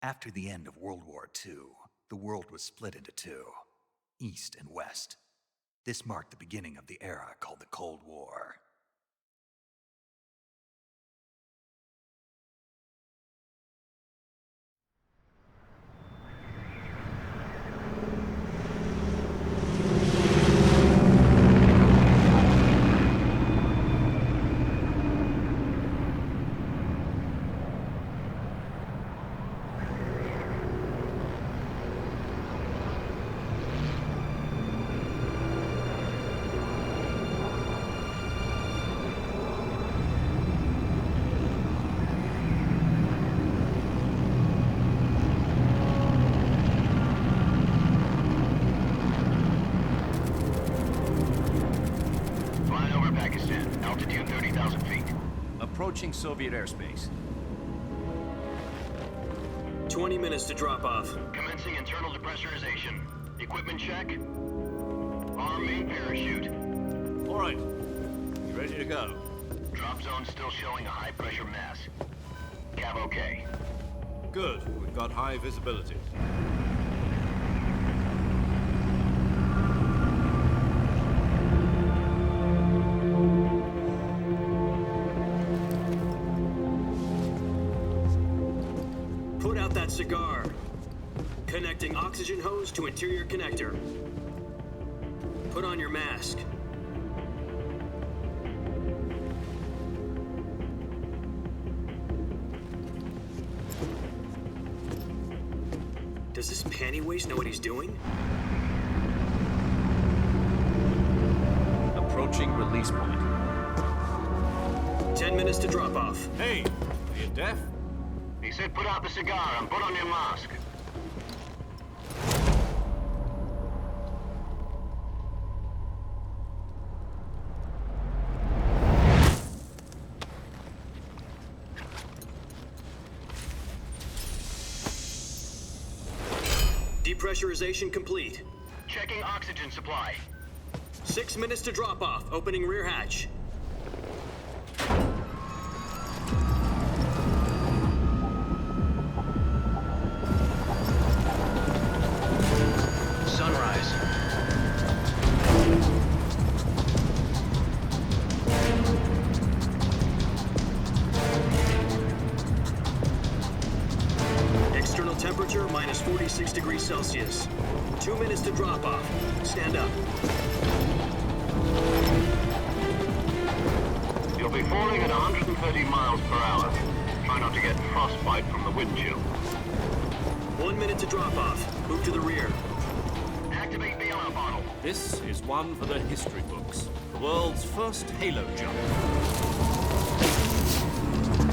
After the end of World War II, the world was split into two, East and West. This marked the beginning of the era called the Cold War. Approaching Soviet airspace. 20 minutes to drop off. Commencing internal depressurization. Equipment check. Arm main parachute. All right. You ready to go? Drop zone still showing a high pressure mass. Cav okay. Good. We've got high visibility. Put out that cigar. Connecting oxygen hose to interior connector. Put on your mask. Does this pantywaist know what he's doing? Approaching release point. 10 minutes to drop off. Hey, are you deaf? He said put out the cigar and put on your mask. Depressurization complete. Checking oxygen supply. 6 minutes to drop off. Opening rear hatch. Sunrise. External temperature minus 46 degrees Celsius. 2 minutes to drop off. Stand up. You'll be falling at 130 miles per hour. Try not to get frostbite from the wind chill. 1 minute to drop off. Move to the rear. Activate the yellow bottle. This is one for the history books. The world's first halo jump.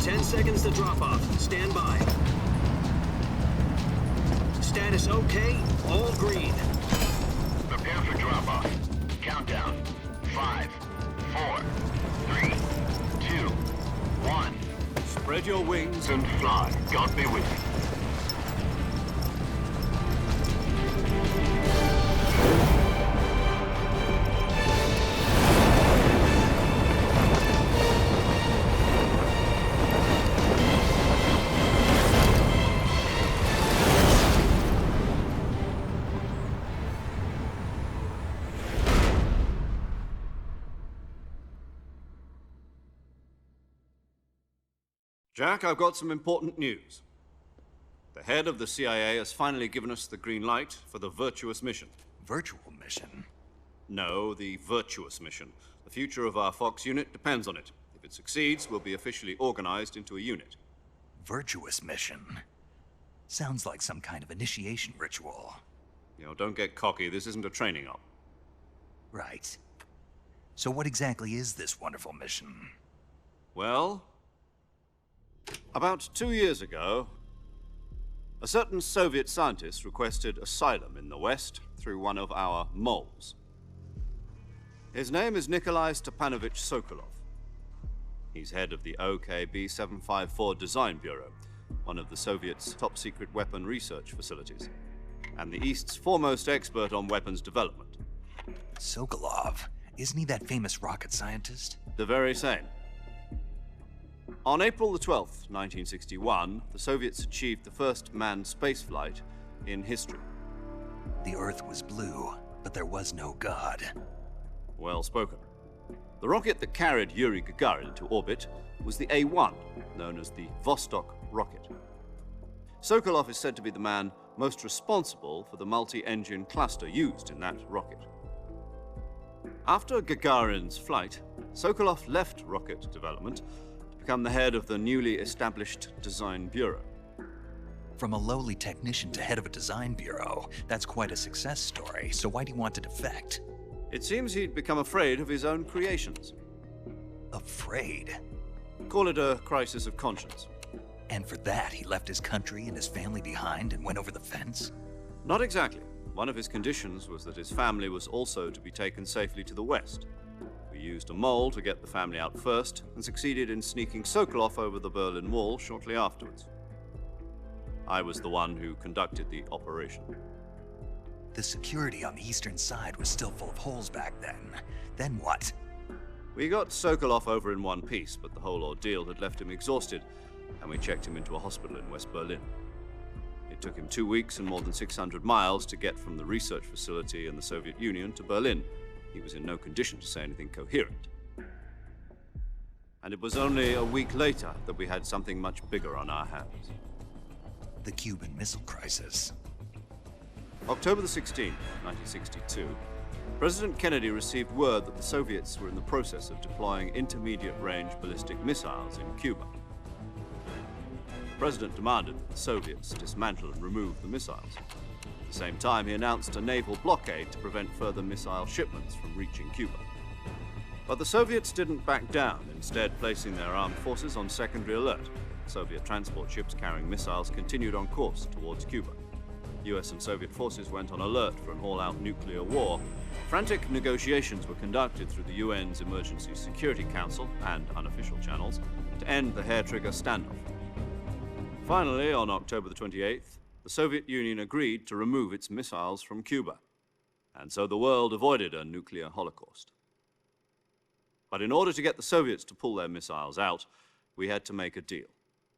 10 seconds to drop off. Stand by. Status okay. All green. Prepare for drop off. Countdown. 5, 4, 3, 2, 1. Spread your wings And fly. God be with you. Jack, I've got some important news. The head of the CIA has finally given us the green light for the virtuous mission. Virtual mission? No, the virtuous mission. The future of our Fox unit depends on it. If it succeeds, we'll be officially organized into a unit. Virtuous mission? Sounds like some kind of initiation ritual. You know, don't get cocky. This isn't a training op. Right. So what exactly is this wonderful mission? Well, about 2 years ago, a certain Soviet scientist requested asylum in the West through one of our moles. His name is Nikolai Stepanovich Sokolov. He's head of the OKB 754 Design Bureau, one of the Soviets' top-secret weapon research facilities, and the East's foremost expert on weapons development. Sokolov? Isn't he that famous rocket scientist? The very same. On April the 12th, 1961, the Soviets achieved the first manned spaceflight in history. The Earth was blue, but there was no God. Well spoken. The rocket that carried Yuri Gagarin to orbit was the A-1, known as the Vostok rocket. Sokolov is said to be the man most responsible for the multi-engine cluster used in that rocket. After Gagarin's flight, Sokolov left rocket development to become the head of the newly established Design Bureau. From a lowly technician to head of a design bureau, that's quite a success story, so why'd he want to defect? It seems he'd become afraid of his own creations. Afraid? Call it a crisis of conscience. And for that, he left his country and his family behind and went over the fence? Not exactly. One of his conditions was that his family was also to be taken safely to the west. We used a mole to get the family out first and succeeded in sneaking Sokolov over the Berlin Wall shortly afterwards. I was the one who conducted the operation. The security on the eastern side was still full of holes back then. Then what? We got Sokolov over in one piece, but the whole ordeal had left him exhausted, and we checked him into a hospital in West Berlin. It took him 2 weeks and more than 600 miles to get from the research facility in the Soviet Union to Berlin. He was in no condition to say anything coherent. And it was only a week later that we had something much bigger on our hands. The Cuban Missile Crisis. October the 16th, 1962, President Kennedy received word that the Soviets were in the process of deploying intermediate-range ballistic missiles in Cuba. The President demanded that the Soviets dismantle and remove the missiles. At the same time, he announced a naval blockade to prevent further missile shipments from reaching Cuba. But the Soviets didn't back down, instead placing their armed forces on secondary alert. Soviet transport ships carrying missiles continued on course towards Cuba. US and Soviet forces went on alert for an all-out nuclear war. Frantic negotiations were conducted through the UN's Emergency Security Council and unofficial channels to end the hair-trigger standoff. Finally, on October the 28th, the Soviet Union agreed to remove its missiles from Cuba, and so the world avoided a nuclear holocaust. But in order to get the Soviets to pull their missiles out, we had to make a deal.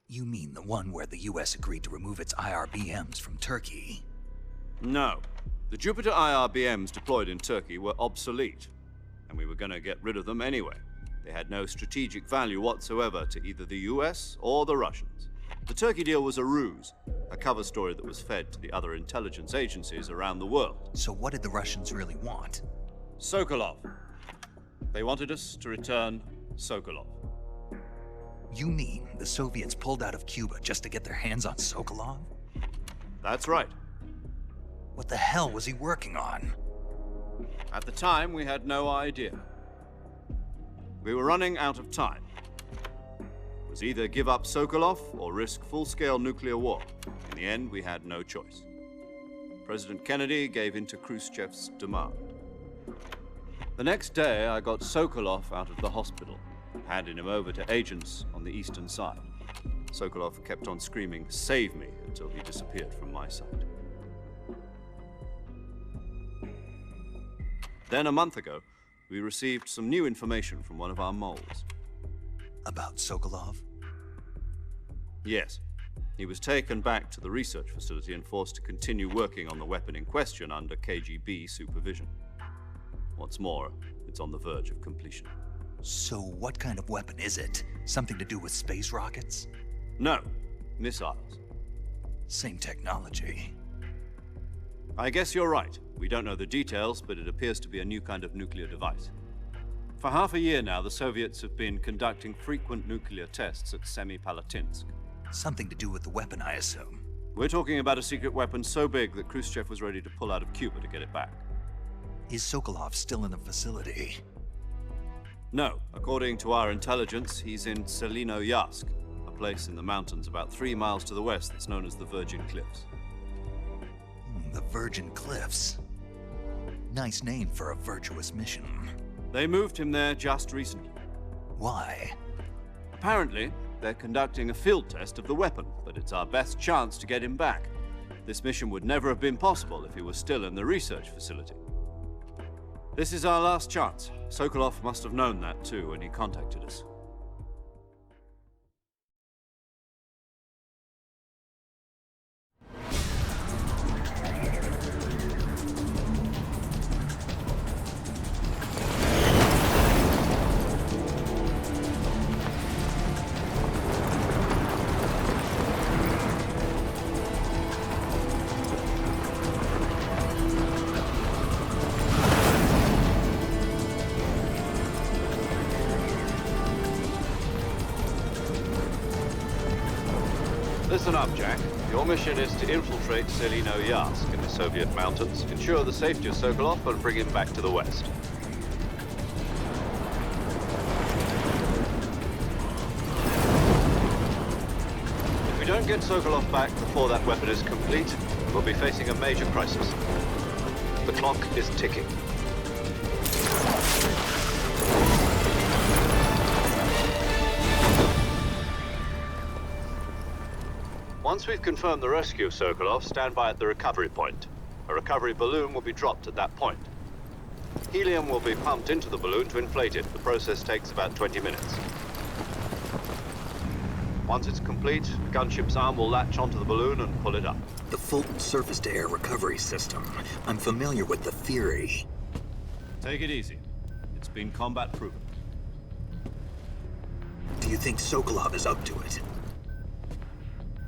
You mean the one where the US agreed to remove its IRBMs from Turkey? No. The Jupiter IRBMs deployed in Turkey were obsolete, and we were going to get rid of them anyway. They had no strategic value whatsoever to either the US or the Russians. The Turkey deal was a ruse, a cover story that was fed to the other intelligence agencies around the world. So what did the Russians really want? Sokolov. They wanted us to return Sokolov. You mean the Soviets pulled out of Cuba just to get their hands on Sokolov? That's right. What the hell was he working on? At the time, we had no idea. We were running out of time. It was either give up Sokolov or risk full-scale nuclear war. In the end, we had no choice. President Kennedy gave in to Khrushchev's demand. The next day, I got Sokolov out of the hospital, handing him over to agents on the eastern side. Sokolov kept on screaming, "Save me," until he disappeared from my sight. Then a month ago, we received some new information from one of our moles. About Sokolov? Yes. He was taken back to the research facility and forced to continue working on the weapon in question under KGB supervision. What's more, it's on the verge of completion. So what kind of weapon is it? Something to do with space rockets? No, missiles. Same technology. I guess you're right. We don't know the details, but it appears to be a new kind of nuclear device. For half a year now, the Soviets have been conducting frequent nuclear tests at Semipalatinsk. Something to do with the weapon, I assume. We're talking about a secret weapon so big that Khrushchev was ready to pull out of Cuba to get it back. Is Sokolov still in the facility? No. According to our intelligence, he's in Selinoyarsk, a place in the mountains about 3 miles to the west that's known as the Virgin Cliffs. The Virgin Cliffs. Nice name for a virtuous mission. They moved him there just recently. Why? Apparently, they're conducting a field test of the weapon, but it's our best chance to get him back. This mission would never have been possible if he was still in the research facility. This is our last chance. Sokolov must have known that too when he contacted us. Listen up, Jack. Your mission is to infiltrate Selino-Yarsk in the Soviet mountains, ensure the safety of Sokolov, and bring him back to the West. If we don't get Sokolov back before that weapon is complete, we'll be facing a major crisis. The clock is ticking. Once we've confirmed the rescue of Sokolov, stand by at the recovery point. A recovery balloon will be dropped at that point. Helium will be pumped into the balloon to inflate it. The process takes about 20 minutes. Once it's complete, the gunship's arm will latch onto the balloon and pull it up. The Fulton surface-to-air recovery system. I'm familiar with the theory. Take it easy. It's been combat proven. Do you think Sokolov is up to it?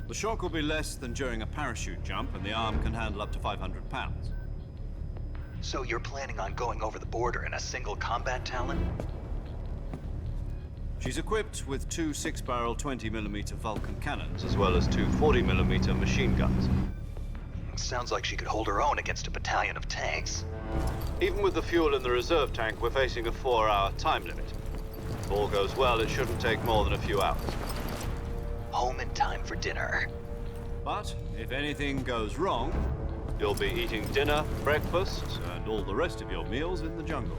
The shock will be less than during a parachute jump, and the arm can handle up to 500 pounds. So you're planning on going over the border in a single combat Talon? She's equipped with two 6-barrel 20mm Vulcan cannons, as well as two 40mm machine guns. Sounds like she could hold her own against a battalion of tanks. Even with the fuel in the reserve tank, we're facing a 4-hour time limit. If all goes well, it shouldn't take more than a few hours. Home in time for dinner. But if anything goes wrong, you'll be eating dinner, breakfast, and all the rest of your meals in the jungle.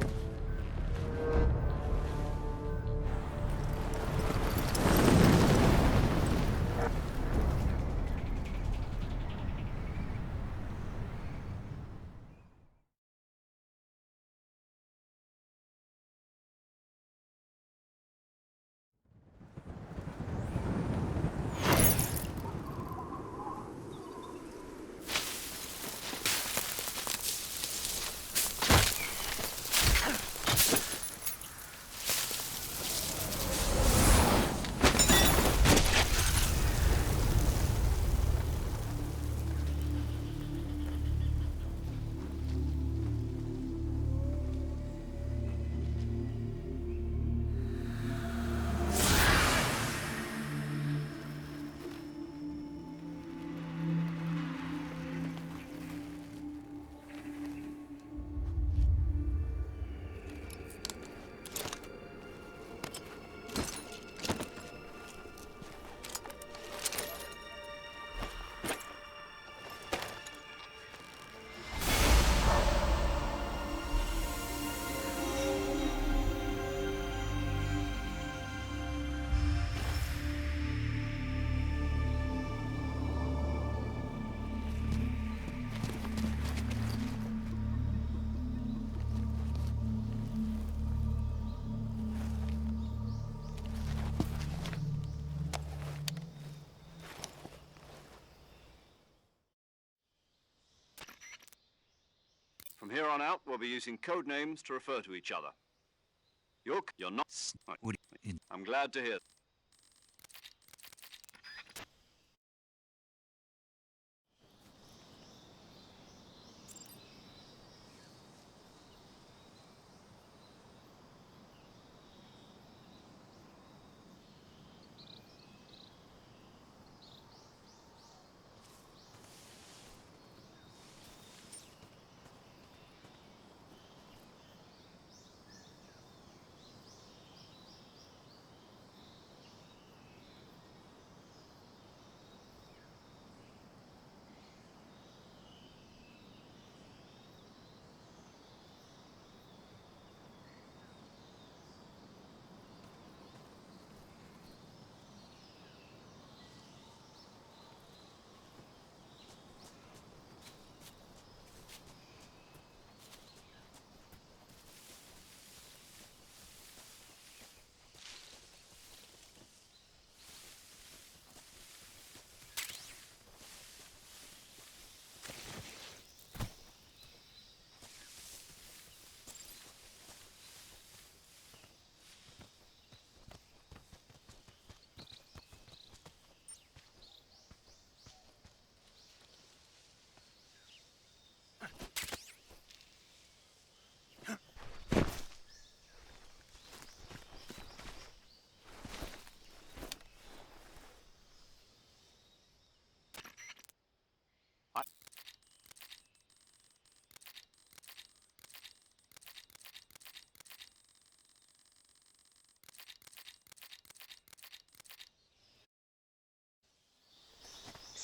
From here on out, we'll be using code names to refer to each other. You're not... I'm glad to hear.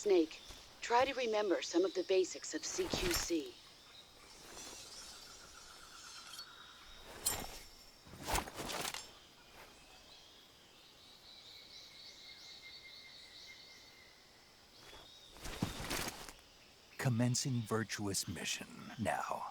Snake, try to remember some of the basics of CQC. Commencing virtuous mission now.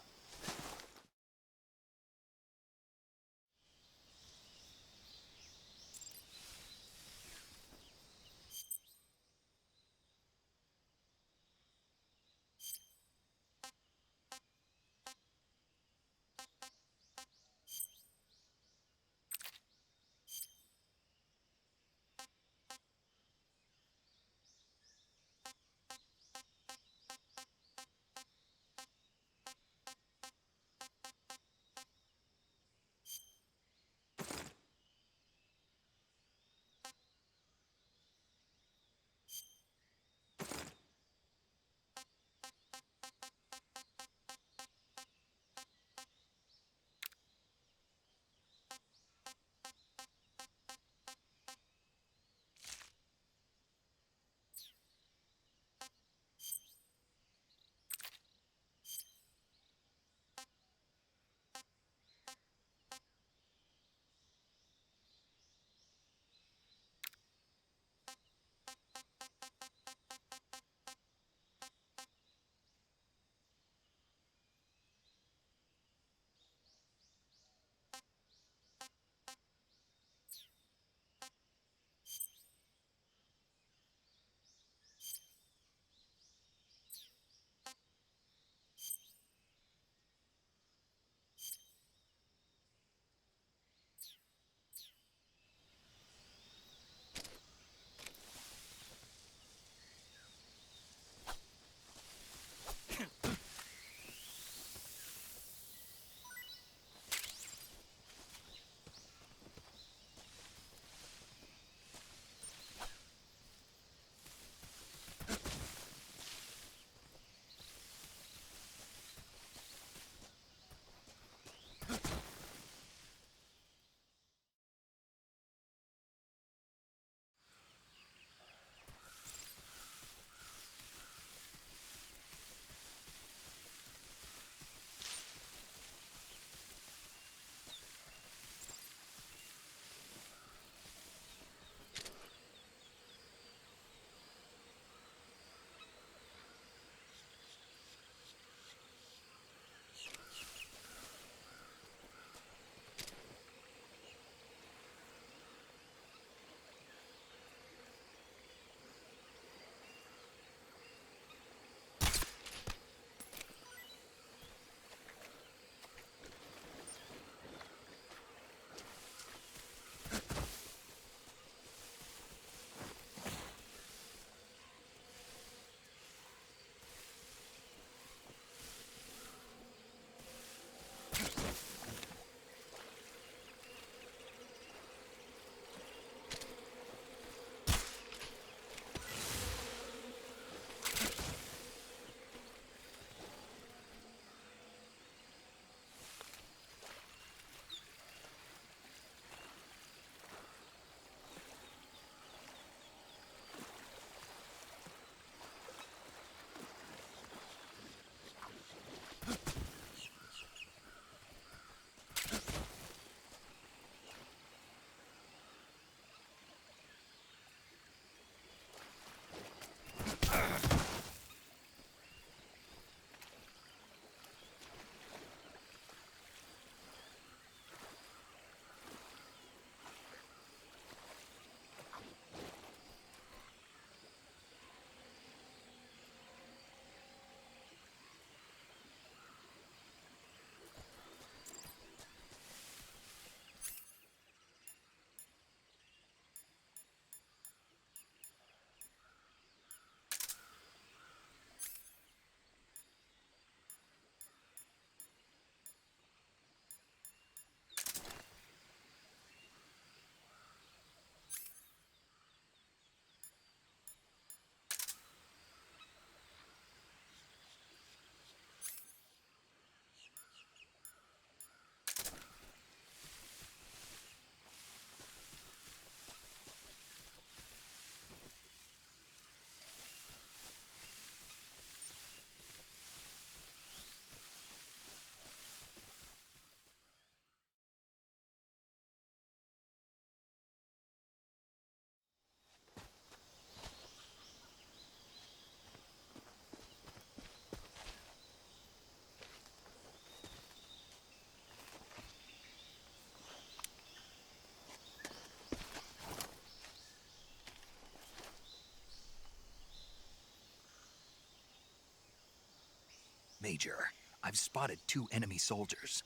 Major, I've spotted 2 enemy soldiers.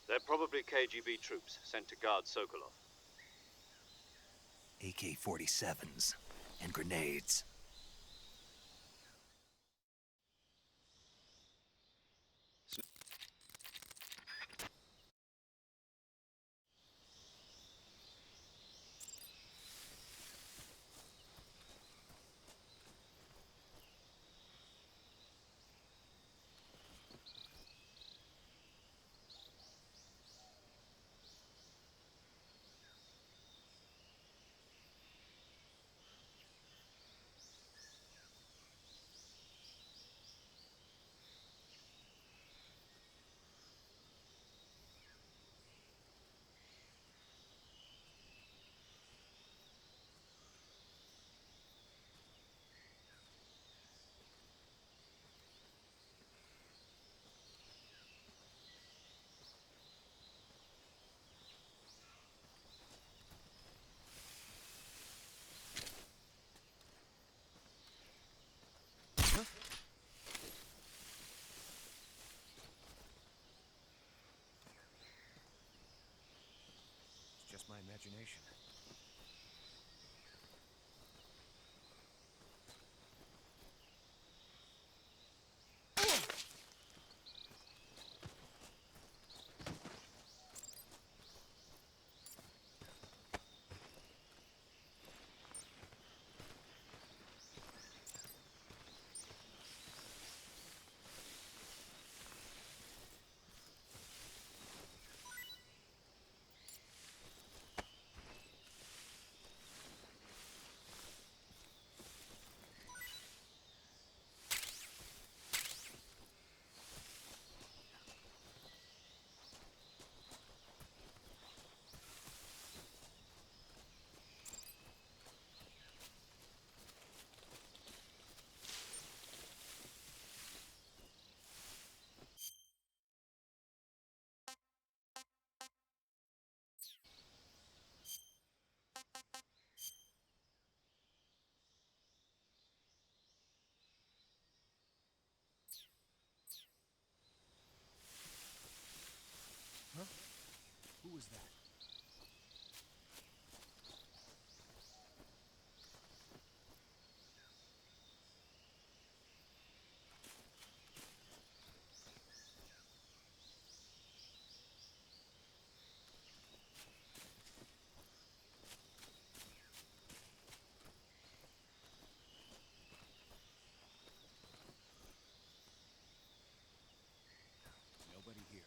They're probably KGB troops sent to guard Sokolov. AK-47s and grenades. It's just my imagination. Huh? Who was that? Nobody here.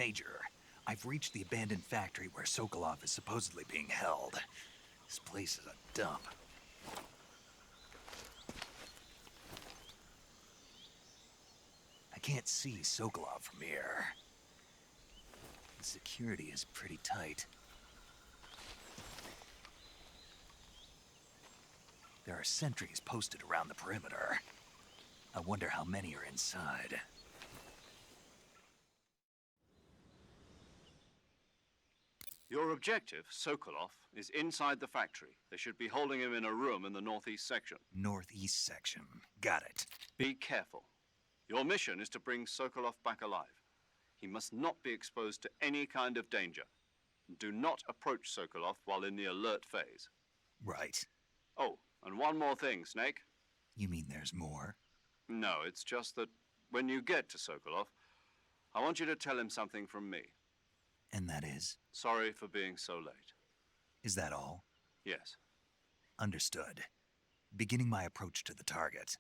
Major, I've reached the abandoned factory where Sokolov is supposedly being held. This place is a dump. I can't see Sokolov from here. The security is pretty tight. There are sentries posted around the perimeter. I wonder how many are inside. Your objective, Sokolov, is inside the factory. They should be holding him in a room in the northeast section. Northeast section. Got it. Be careful. Your mission is to bring Sokolov back alive. He must not be exposed to any kind of danger. Do not approach Sokolov while in the alert phase. Right. Oh, and one more thing, Snake. You mean there's more? No, it's just that when you get to Sokolov, I want you to tell him something from me. And that is? Sorry for being so late. Is that all? Yes. Understood. Beginning my approach to the target.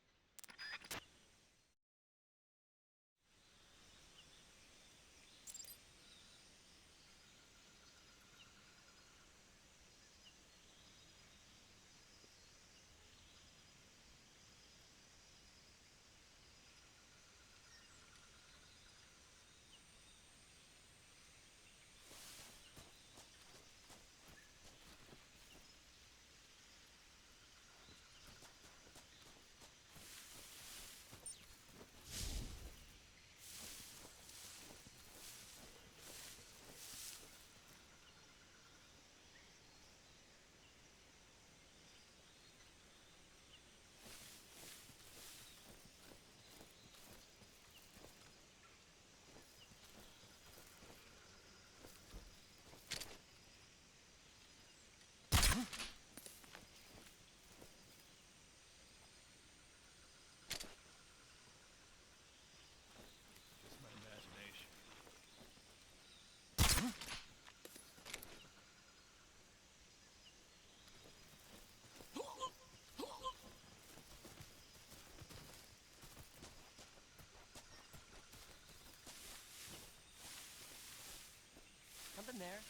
Something there.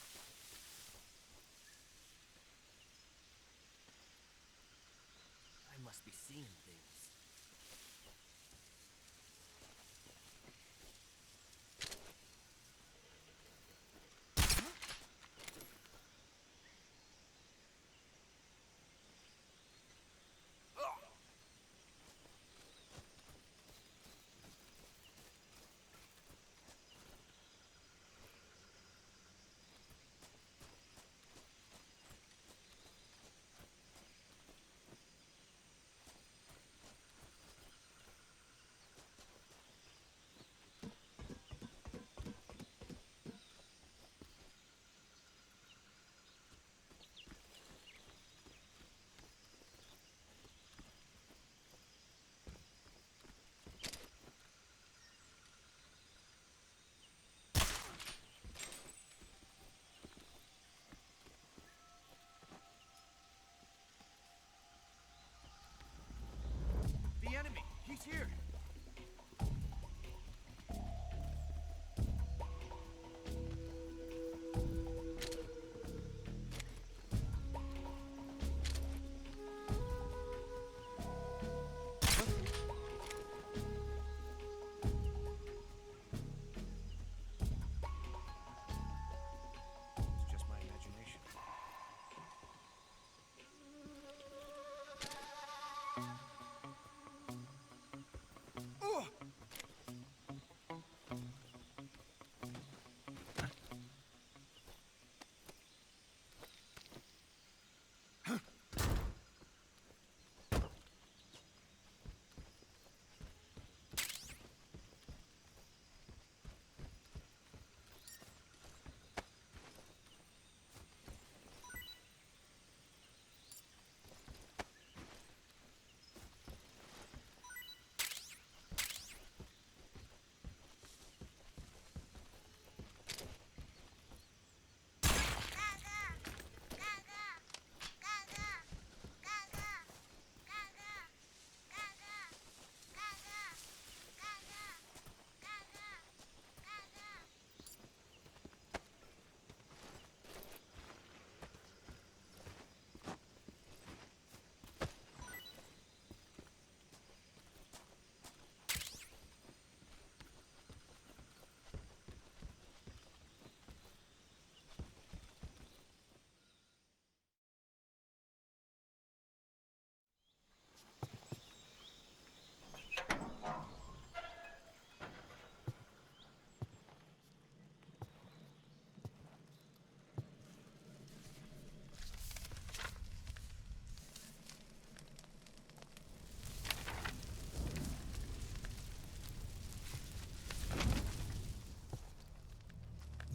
I must be seeing things. The enemy! He's here! It's just my imagination.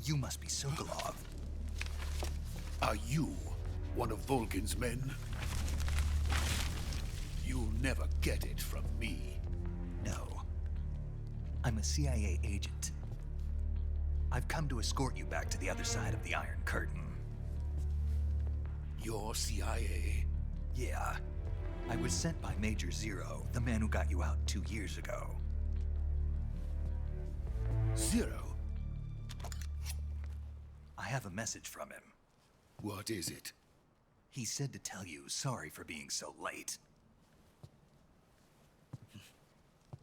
You must be Sokolov. Are you one of Volgin's men? You'll never get it from me. No. I'm a CIA agent. I've come to escort you back to the other side of the Iron Curtain. You're CIA? Yeah. I was sent by Major Zero, the man who got you out 2 years ago. Zero? I have a message from him. What is it? He said to tell you sorry for being so late.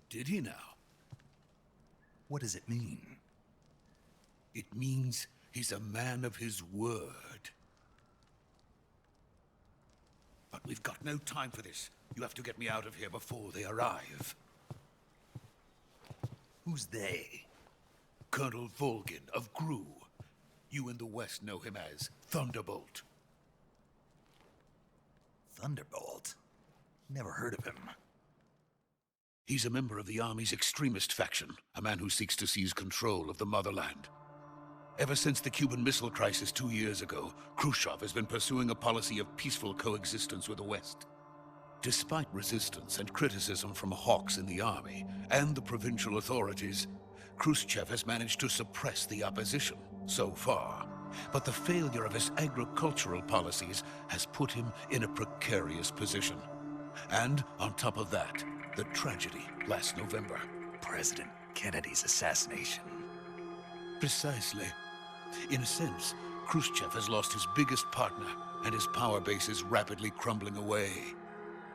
Did he now? What does it mean? It means he's a man of his word. But we've got no time for this. You have to get me out of here before they arrive. Who's they? Colonel Volgin of GRU. You in the West know him as Thunderbolt. Thunderbolt? Never heard of him. He's a member of the Army's extremist faction, a man who seeks to seize control of the motherland. Ever since the Cuban Missile Crisis 2 years ago, Khrushchev has been pursuing a policy of peaceful coexistence with the West. Despite resistance and criticism from hawks in the army and the provincial authorities, Khrushchev has managed to suppress the opposition so far. But the failure of his agricultural policies has put him in a precarious position. And on top of that, the tragedy last November. President Kennedy's assassination. Precisely. In a sense, Khrushchev has lost his biggest partner, and his power base is rapidly crumbling away.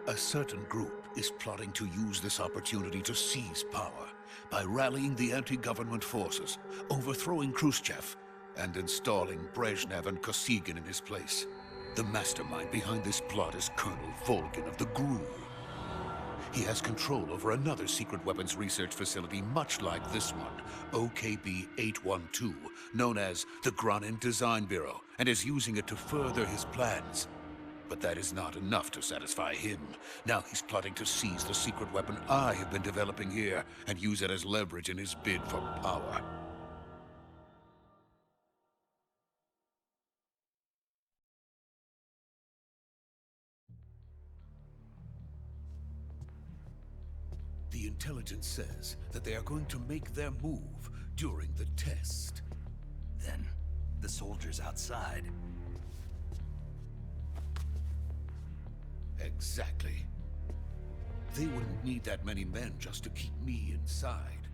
A certain group is plotting to use this opportunity to seize power by rallying the anti-government forces, overthrowing Khrushchev, and installing Brezhnev and Kosygin in his place. The mastermind behind this plot is Colonel Volgin of the GRU. He has control over another secret weapons research facility much like this one, OKB-812, known as the Granin Design Bureau, and is using it to further his plans. But that is not enough to satisfy him. Now he's plotting to seize the secret weapon I have been developing here and use it as leverage in his bid for power. The intelligence says that they are going to make their move during the test. Then, the soldiers outside. Exactly. They wouldn't need that many men just to keep me inside.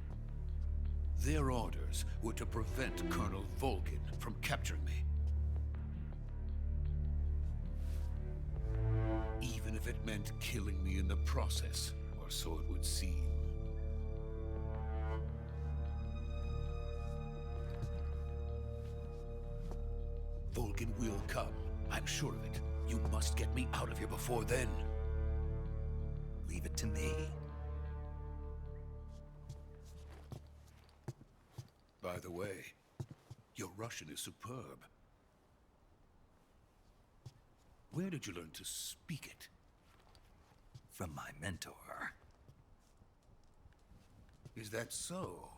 Their orders were to prevent Colonel Volgin from capturing me. Even if it meant killing me in the process, or so it would seem. Volgin will come. I'm sure of it. You must get me out of here before then. Leave it to me. By the way, your Russian is superb. Where did you learn to speak it? From my mentor. Is that so?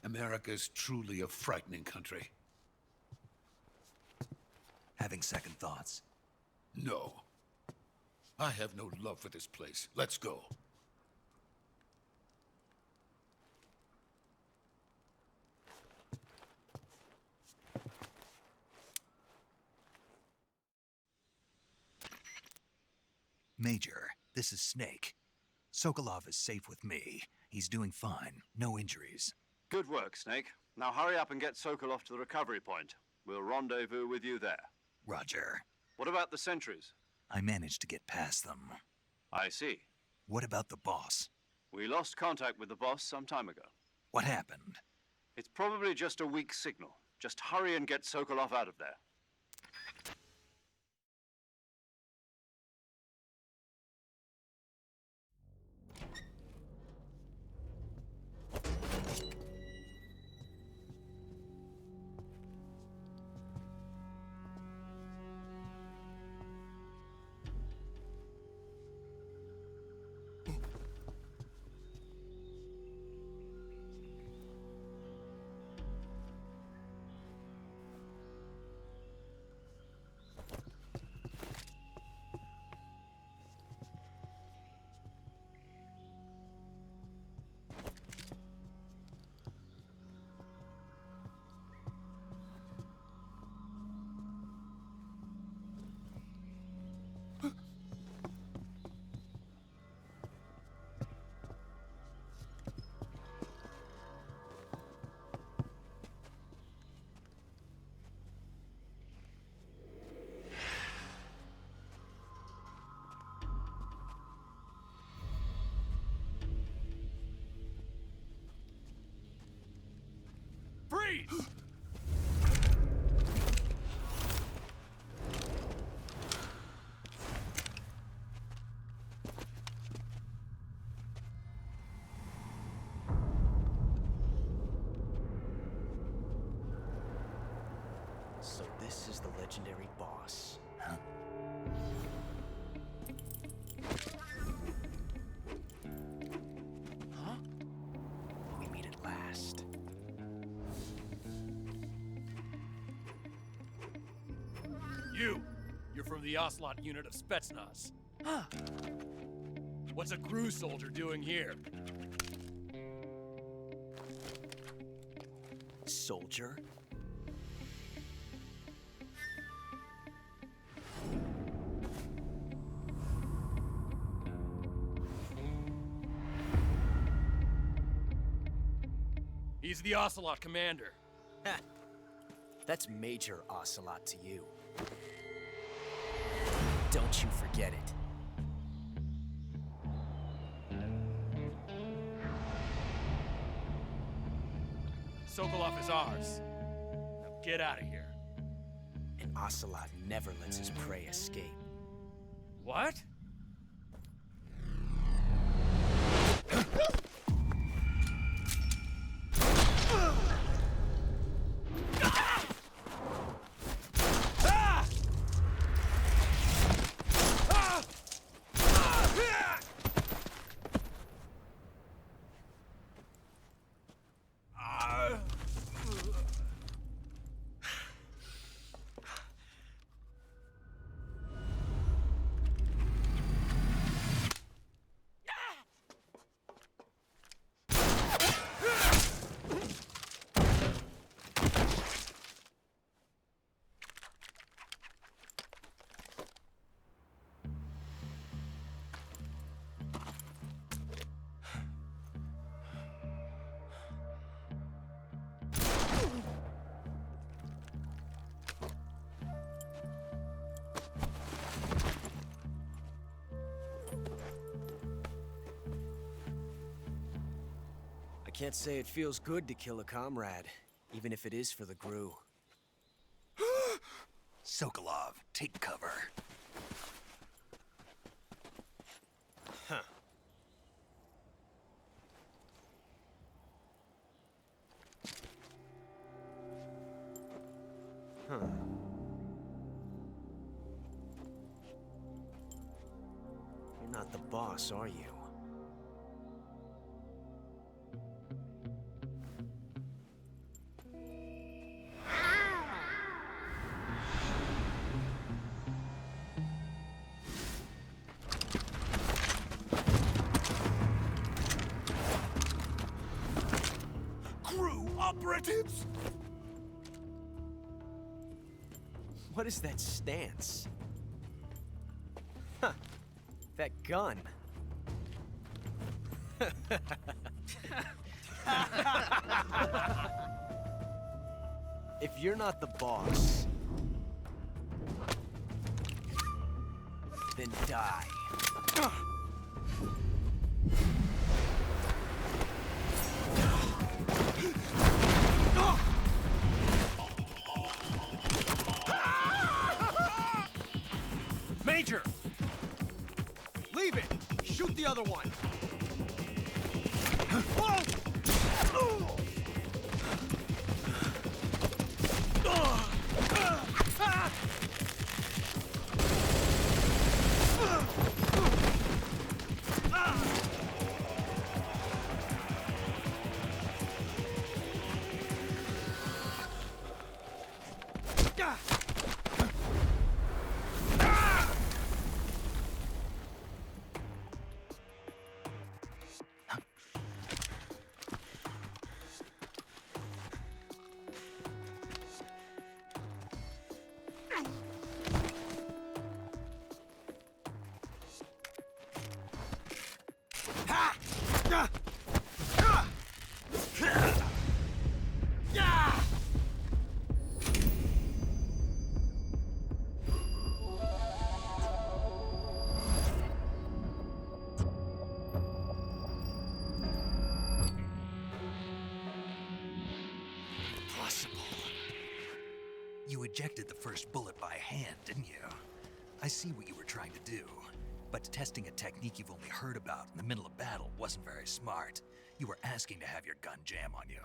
America's truly a frightening country. Having second thoughts. No. I have no love for this place. Let's go. Major, this is Snake. Sokolov is safe with me. He's doing fine. No injuries. Good work, Snake. Now hurry up and get Sokolov to the recovery point. We'll rendezvous with you there. Roger. What about the sentries? I managed to get past them. I see. What about the boss? We lost contact with the boss some time ago. What happened? It's probably just a weak signal. Just hurry and get Sokolov out of there. this is the legendary boss. Huh? Huh? We meet at last. You're from the Ocelot unit of Spetsnaz. Huh. What's a crew soldier doing here? Soldier? He's the Ocelot commander. Ha! That's Major Ocelot to you. Don't you forget it. Sokolov is ours. Now get out of here. And Ocelot never lets his prey escape. What? I can't say it feels good to kill a comrade, even if it is for the GRU. Sokolov, take cover. Huh. Huh. You're not the boss, are you? Crew operatives! What is that stance? Huh. That gun. If you're not the boss, then die. Major! Leave it! Shoot the other one! You ejected the first bullet by hand, didn't you? I see what you were trying to do. But testing a technique you've only heard about in the middle of battle wasn't very smart. You were asking to have your gun jam on you.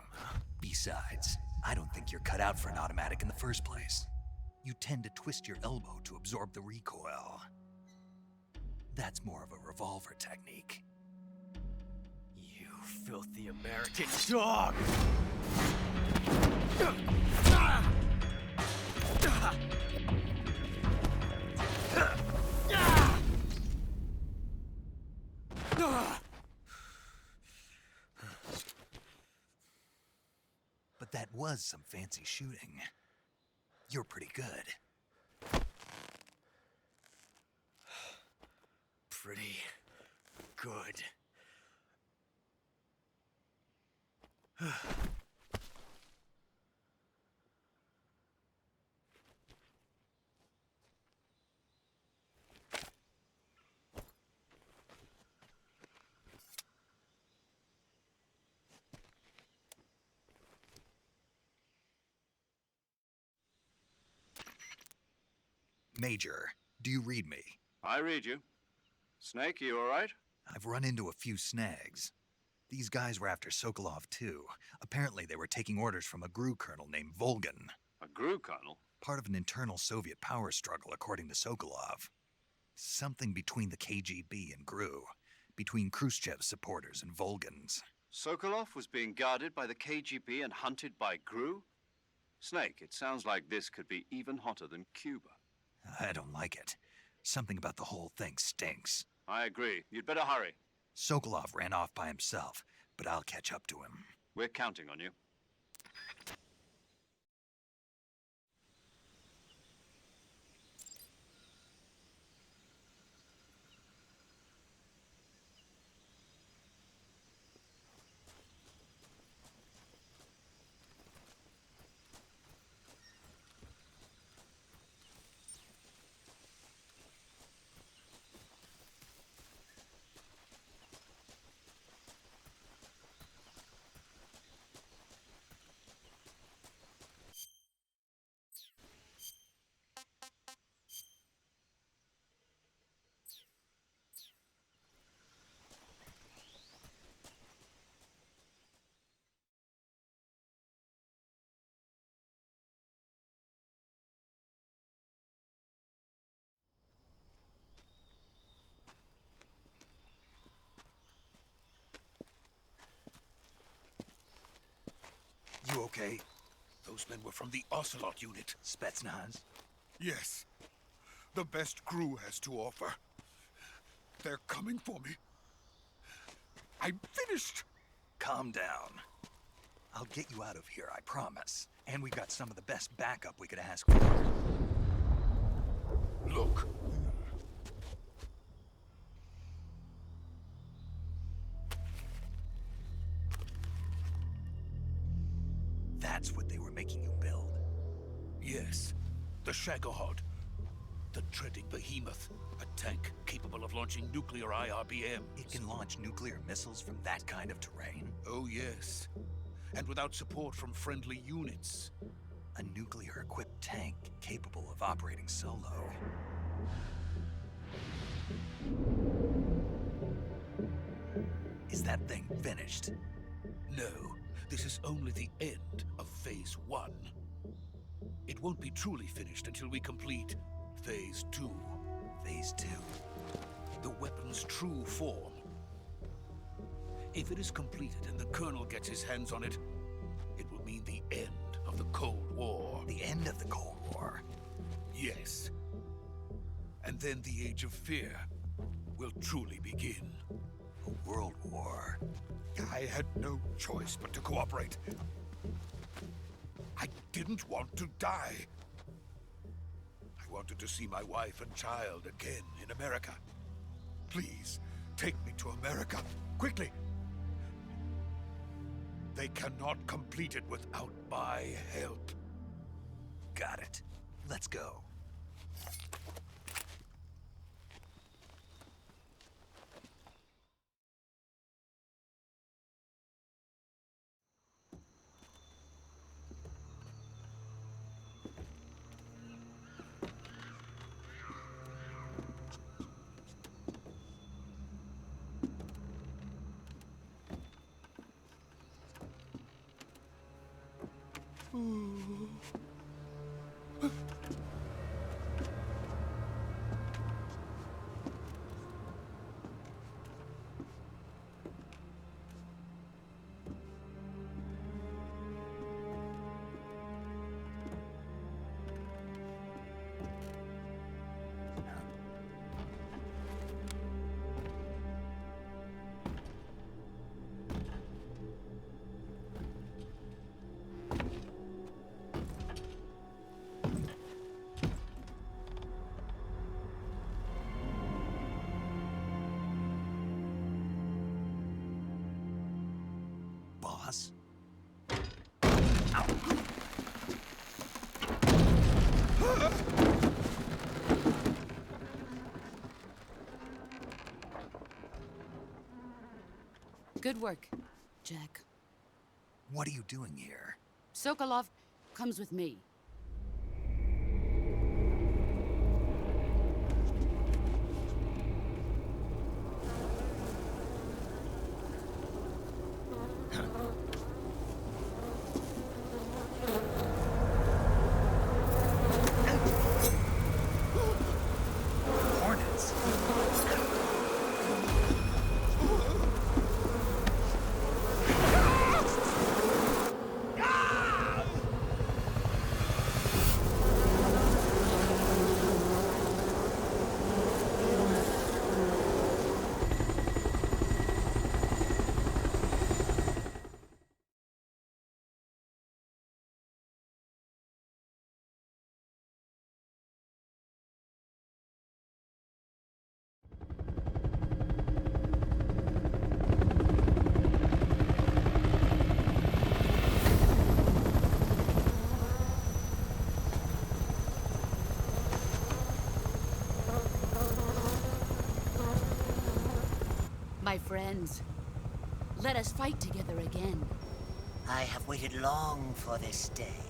Besides, I don't think you're cut out for an automatic in the first place. you tend to twist your elbow to absorb the recoil. That's more of a revolver technique. You filthy American dog! But that was some fancy shooting. You're pretty good. Pretty good. Major, do you read me? I read you. Snake, you all right? I've run into a few snags. These guys were after Sokolov too. Apparently they were taking orders from a GRU colonel named Volgan. A GRU colonel? Part of an internal Soviet power struggle, according to Sokolov. Something between the KGB and GRU. Between Khrushchev's supporters and Volgan's. Sokolov was being guarded by the KGB and hunted by GRU? Snake, it sounds like this could be even hotter than Cuba. I don't like it. Something about the whole thing stinks. I agree. You'd better hurry. Sokolov ran off by himself, but I'll catch up to him. We're counting on you. You okay? Those men were from the Ocelot unit. Spetsnaz? Yes. The best GRU has to offer. They're coming for me. I'm finished. Calm down. I'll get you out of here, I promise. And we got some of the best backup we could ask for. Look. That's what they were making you build? Yes. The Shagohod. The treading behemoth. A tank capable of launching nuclear IRBMs. It can launch nuclear missiles from that kind of terrain? Oh, yes. And without support from friendly units. A nuclear-equipped tank capable of operating solo. Is that thing finished? No. This is only the end of Phase 1. It won't be truly finished until we complete Phase 2. Phase 2? The weapon's true form. If it is completed and the Colonel gets his hands on it, it will mean the end of the Cold War. The end of the Cold War? Yes. And then the Age of Fear will truly begin. A world war? I had no choice but to cooperate. I didn't want to die. I wanted to see my wife and child again in America. Please, take me to America, quickly. They cannot complete it without my help. Got it. Let's go. Good work, Jack. What are you doing here? Sokolov comes with me. Hornets. My friends, let us fight together again. I have waited long for this day.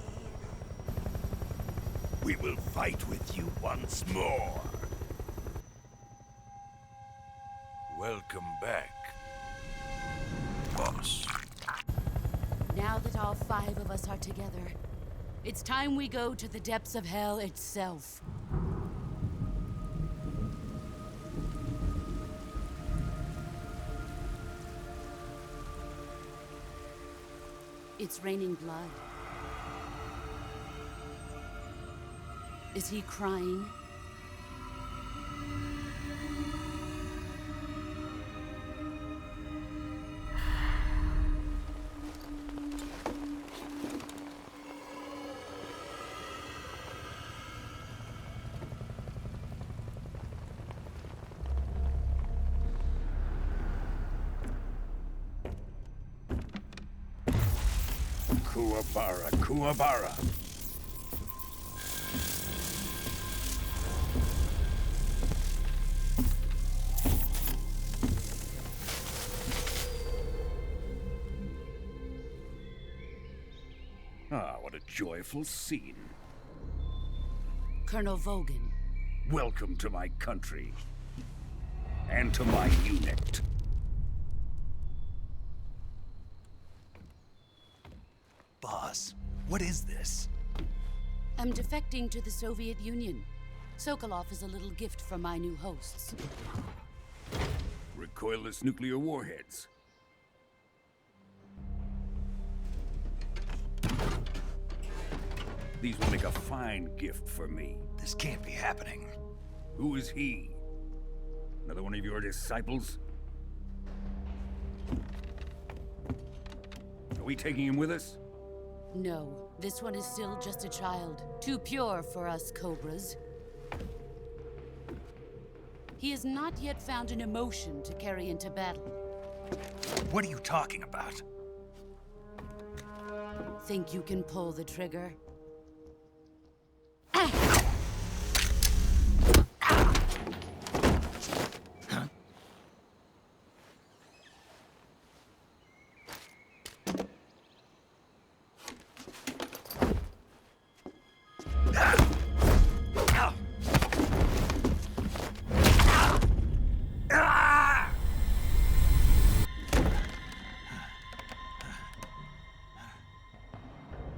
We will fight with you once more. Welcome back, boss. Now that all 5 of us are together, it's time we go to the depths of hell itself. It's raining blood. Is he crying? Kuwabara, Kuwabara. Ah, what a joyful scene. Colonel Vogan. Welcome to my country. And to my unit. Boss, what is this? I'm defecting to the Soviet Union. Sokolov is a little gift from my new hosts. Recoilless nuclear warheads. These will make a fine gift for me. This can't be happening. Who is he? Another one of your disciples? Are we taking him with us? No, this one is still just a child. Too pure for us Cobras. He has not yet found an emotion to carry into battle. What are you talking about? Think you can pull the trigger?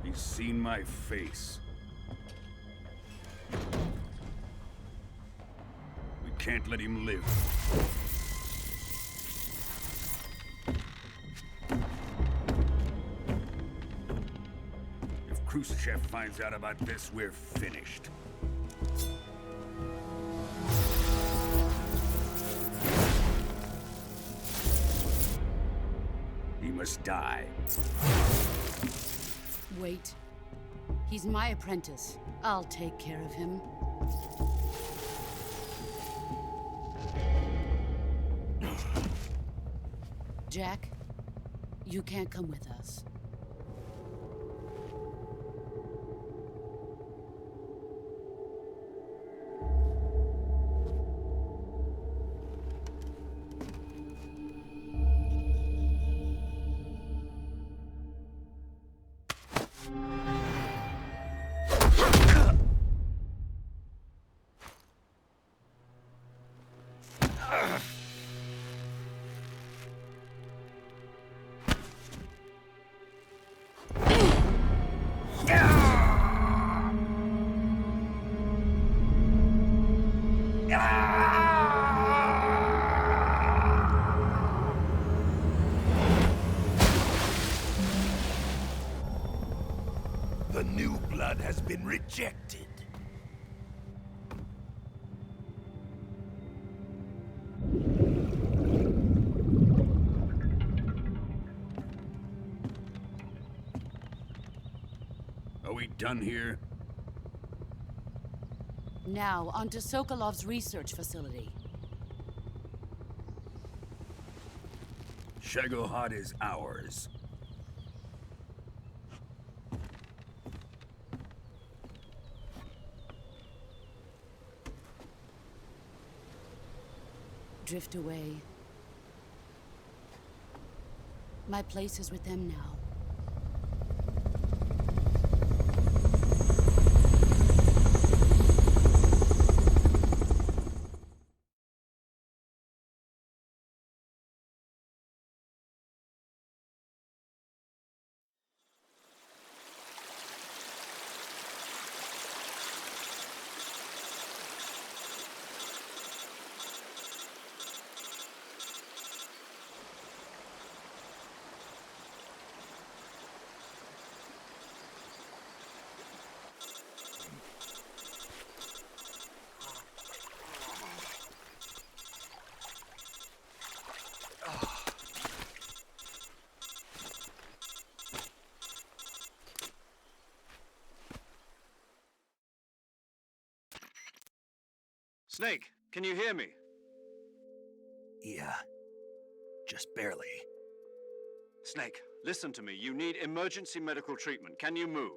He's seen my face. We can't let him live. If Khrushchev finds out about this, we're finished. He must die. Wait. He's my apprentice. I'll take care of him. Jack, you can't come with us. The new blood has been rejected. Are we done here? Now, onto Sokolov's research facility. Shagohod is ours. Drift away. My place is with them now. Snake, can you hear me? Yeah, just barely. Snake, listen to me. You need emergency medical treatment. Can you move?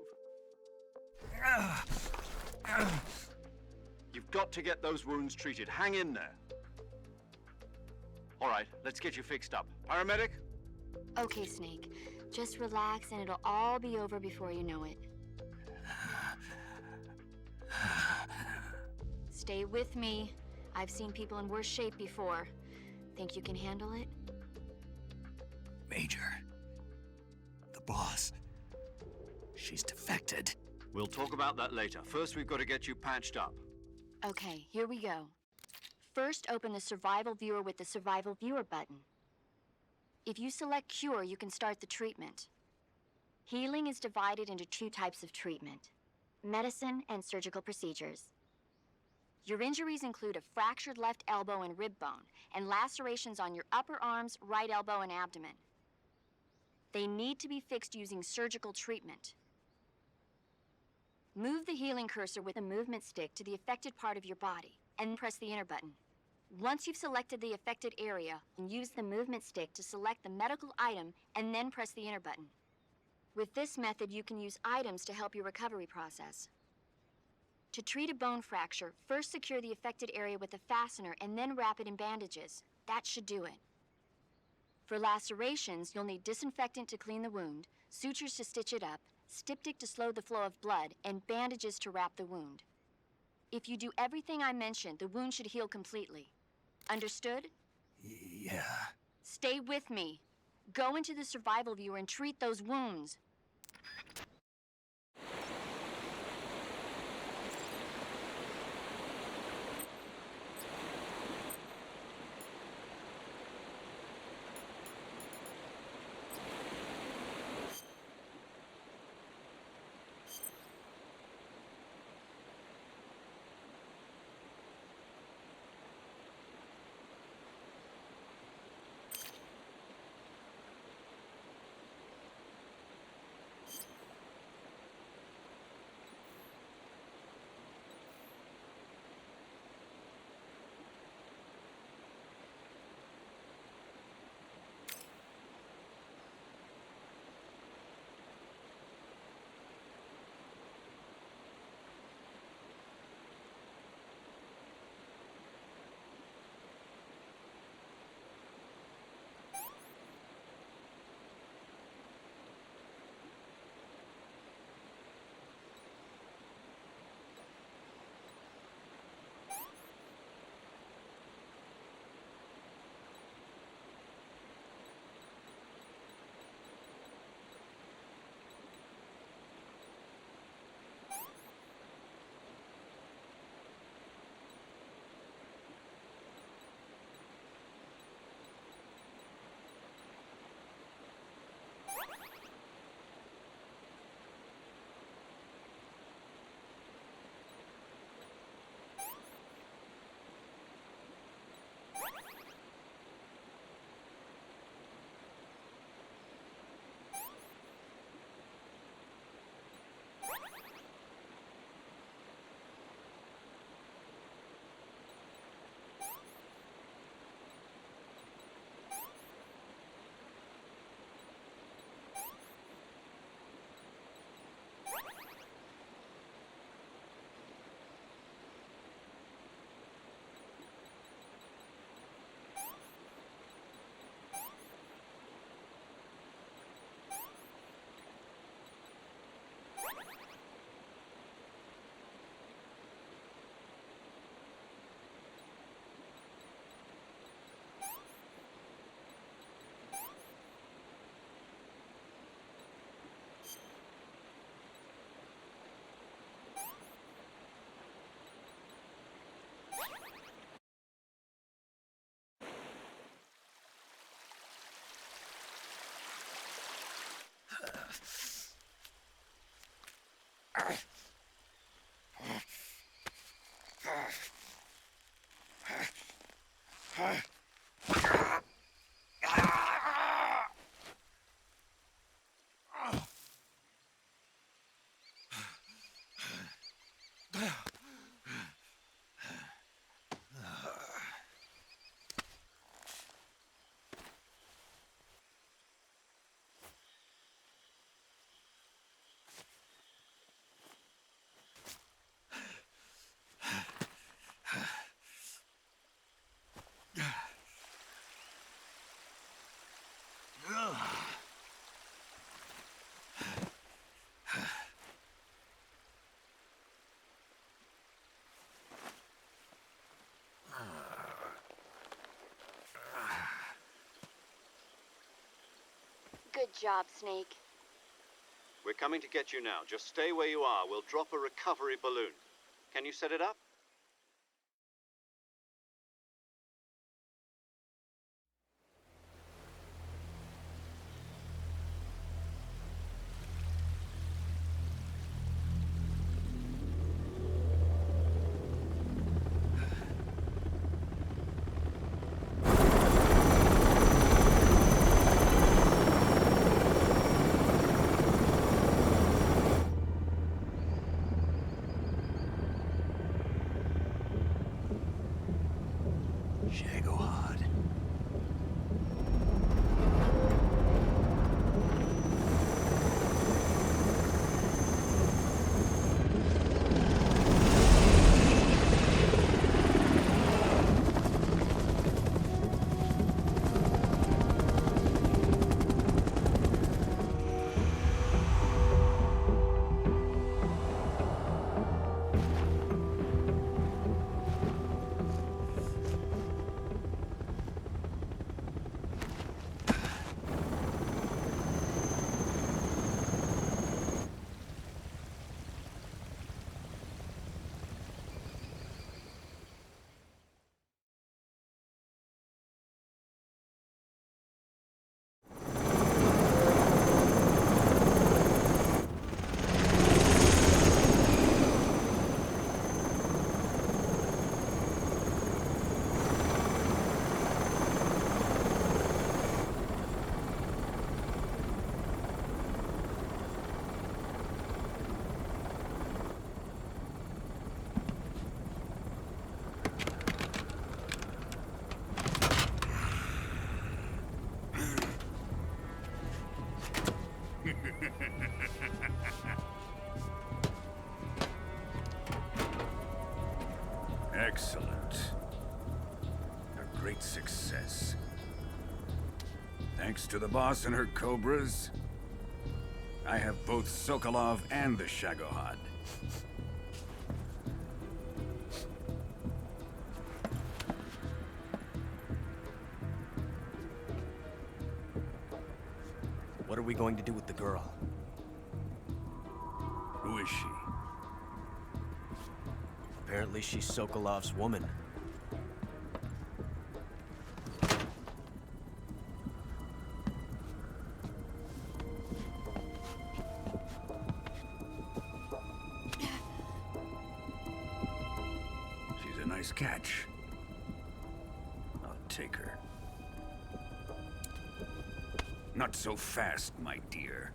You've got to get those wounds treated. Hang in there. All right, let's get you fixed up. Paramedic? Okay, Snake. Just relax and it'll all be over before you know it. Stay with me. I've seen people in worse shape before. Think you can handle it? Major. The boss. She's defected. We'll talk about that later. First, we've got to get you patched up. Okay, here we go. First, open the Survival Viewer with the Survival Viewer button. If you select Cure, you can start the treatment. Healing is divided into two types of treatment: medicine and surgical procedures. Your injuries include a fractured left elbow and rib bone, and lacerations on your upper arms, right elbow, and abdomen. They need to be fixed using surgical treatment. Move the healing cursor with the movement stick to the affected part of your body, and press the enter button. Once you've selected the affected area, use the movement stick to select the medical item, and then press the enter button. With this method, you can use items to help your recovery process. To treat a bone fracture, first secure the affected area with a fastener and then wrap it in bandages. That should do it. For lacerations, you'll need disinfectant to clean the wound, sutures to stitch it up, styptic to slow the flow of blood, and bandages to wrap the wound. If you do everything I mentioned, the wound should heal completely. Understood? Yeah. Stay with me. Go into the Survival Viewer and treat those wounds. Good job, Snake. We're coming to get you now. Just stay where you are. We'll drop a recovery balloon. Can you set it up? Excellent. A great success. Thanks to the boss and her cobras, I have both Sokolov and the Shagohod. What are we going to do with the girl? Who is she? Apparently she's Sokolov's woman. She's a nice catch. I'll take her. Not so fast, my dear.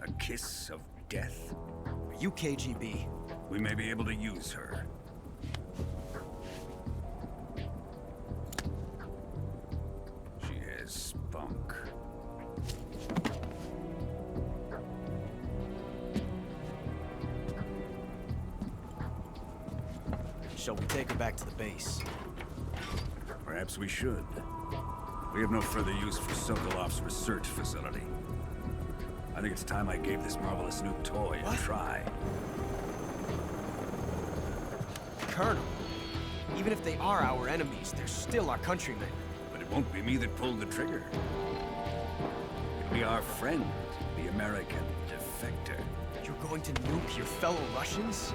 A kiss of death? Are you KGB? We may be able to use her. She has spunk. Shall we take her back to the base? Perhaps we should. We have no further use for Sokolov's research facility. I think it's time I gave this marvelous new toy a try. Colonel, even if they are our enemies, they're still our countrymen. But it won't be me that pulled the trigger. It'll be our friend, the American defector. You're going to nuke your fellow Russians?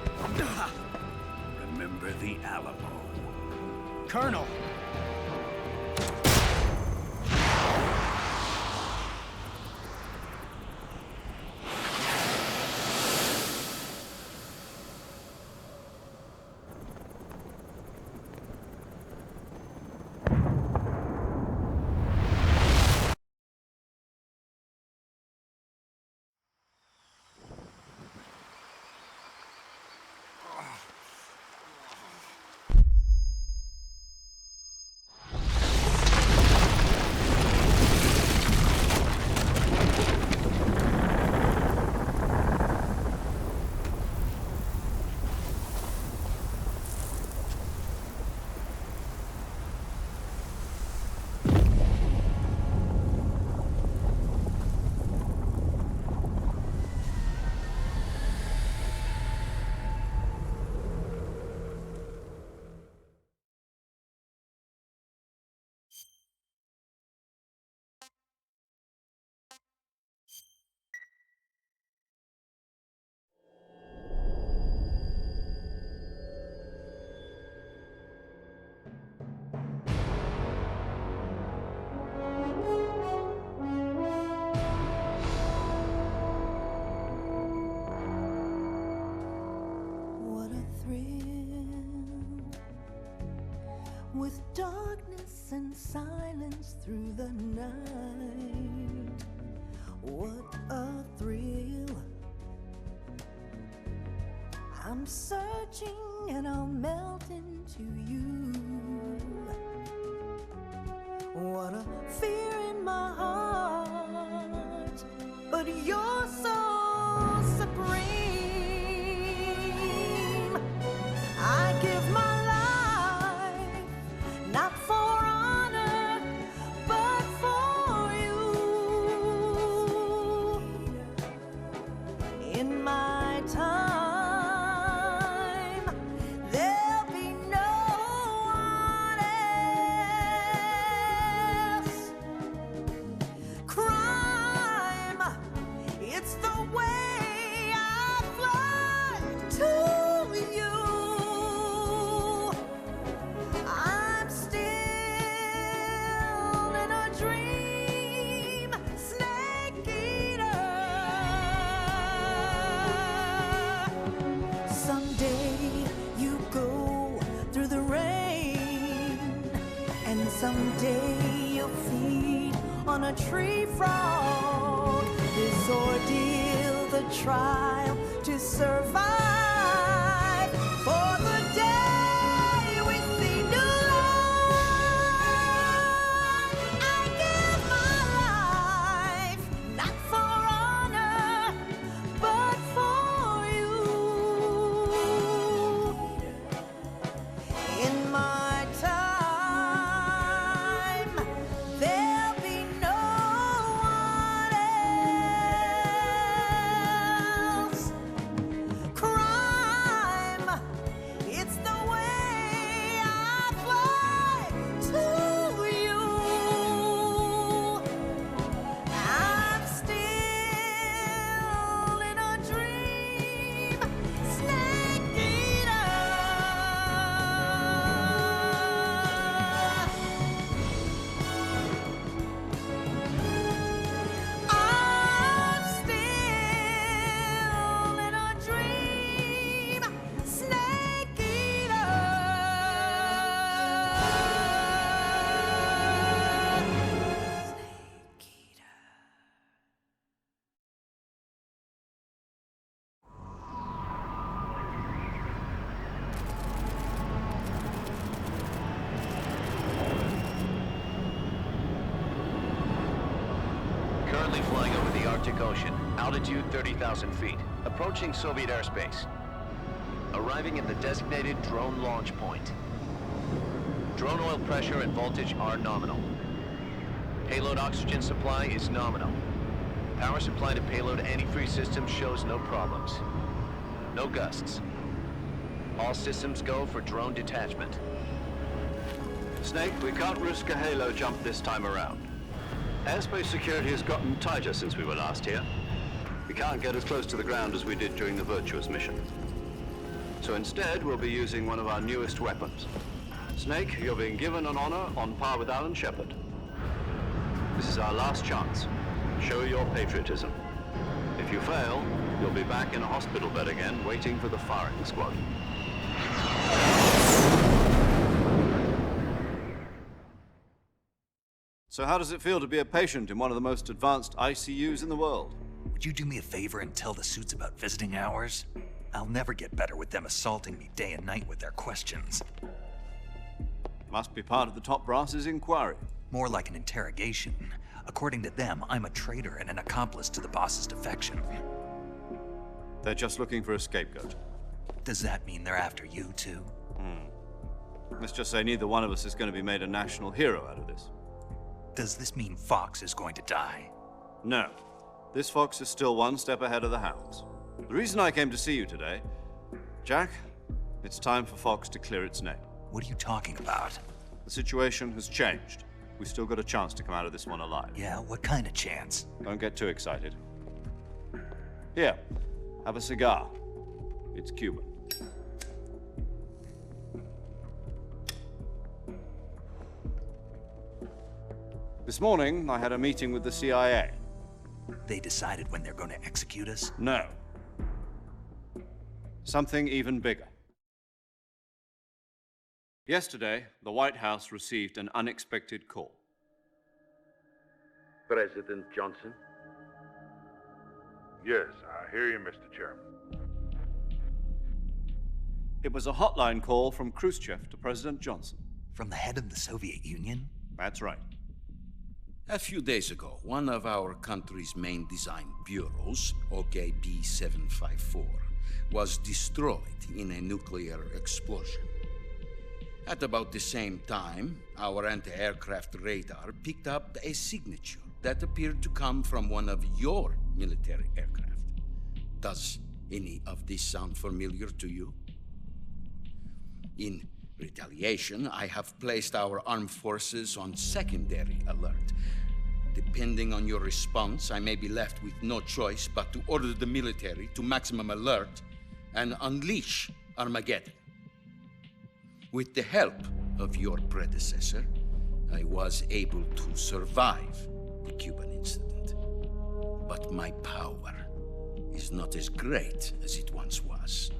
Remember the Alamo. Colonel! with darkness and silence through the night. What a thrill. I'm searching and I'll melt into you. What a fear in my heart, but you're so supreme. I give my life, not for honor, but for you. In my time, there'll be no one else. Crime, it's the way I fly to you. I'm still in a dream, snake eater. Someday you go through the rain, and someday you'll feed on a tree frog. This ordeal, the trial to survive, for the day we see new light. I give my life, not for honor, but for you. In my time, there'll be no one else. Crime, it's the way I fly to you. I'm still in a dream, snake eater. I'm still in a dream, snake eater. Currently flying over the Arctic Ocean, altitude 30,000 feet, approaching Soviet airspace. Arriving at the designated drone launch point. Drone oil pressure and voltage are nominal. Payload oxygen supply is nominal. Power supply to payload antifreeze system shows no problems. No gusts. All systems go for drone detachment. Snake, we can't risk a halo jump this time around. Airspace security has gotten tighter since we were last here. We can't get as close to the ground as we did during the Virtuous mission. So instead, we'll be using one of our newest weapons. Snake, you're being given an honor on par with Alan Shepard. This is our last chance. Show your patriotism. If you fail, you'll be back in a hospital bed again, waiting for the firing squad. So how does it feel to be a patient in one of the most advanced ICUs in the world? Would you do me a favor and tell the suits about visiting hours? I'll never get better with them assaulting me day and night with their questions. Must be part of the top brass's inquiry. More like an interrogation. According to them, I'm a traitor and an accomplice to the boss's defection. They're just looking for a scapegoat. Does that mean they're after you, too? Let's just say neither one of us is going to be made a national hero out of this. Does this mean Fox is going to die? No. This fox is still one step ahead of the hounds. The reason I came to see you today, Jack, it's time for Fox to clear its name. What are you talking about? The situation has changed. We've still got a chance to come out of this one alive. Yeah, what kind of chance? Don't get too excited. Here, have a cigar. It's Cuban. This morning, I had a meeting with the CIA. They decided when they're going to execute us? No. Something even bigger. Yesterday, the White House received an unexpected call. President Johnson? Yes, I hear you, Mr. Chairman. It was a hotline call from Khrushchev to President Johnson. From the head of the Soviet Union? That's right. A few days ago, one of our country's main design bureaus, OKB 754, was destroyed in a nuclear explosion. At about the same time, our anti-aircraft radar picked up a signature that appeared to come from one of your military aircraft. Does any of this sound familiar to you? In retaliation, I have placed our armed forces on secondary alert. Depending on your response, I may be left with no choice but to order the military to maximum alert and unleash Armageddon. With the help of your predecessor, I was able to survive the Cuban incident. But my power is not as great as it once was.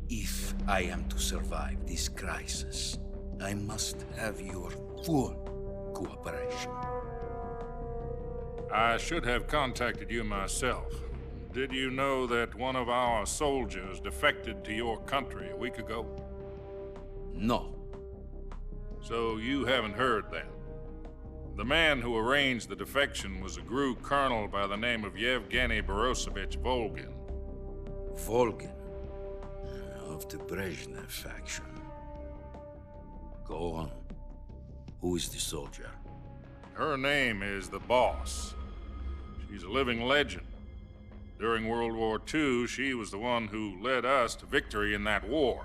If I am to survive this crisis, I must have your full cooperation. I should have contacted you myself. Did you know that one of our soldiers defected to your country a week ago? No. So you haven't heard then? The man who arranged the defection was a GRU colonel by the name of Yevgeny Borosovich Volgin. Volgin? Of the Brezhnev faction. Go on. Who is the soldier? Her name is the Boss. She's a living legend. During World War II, she was the one who led us to victory in that war.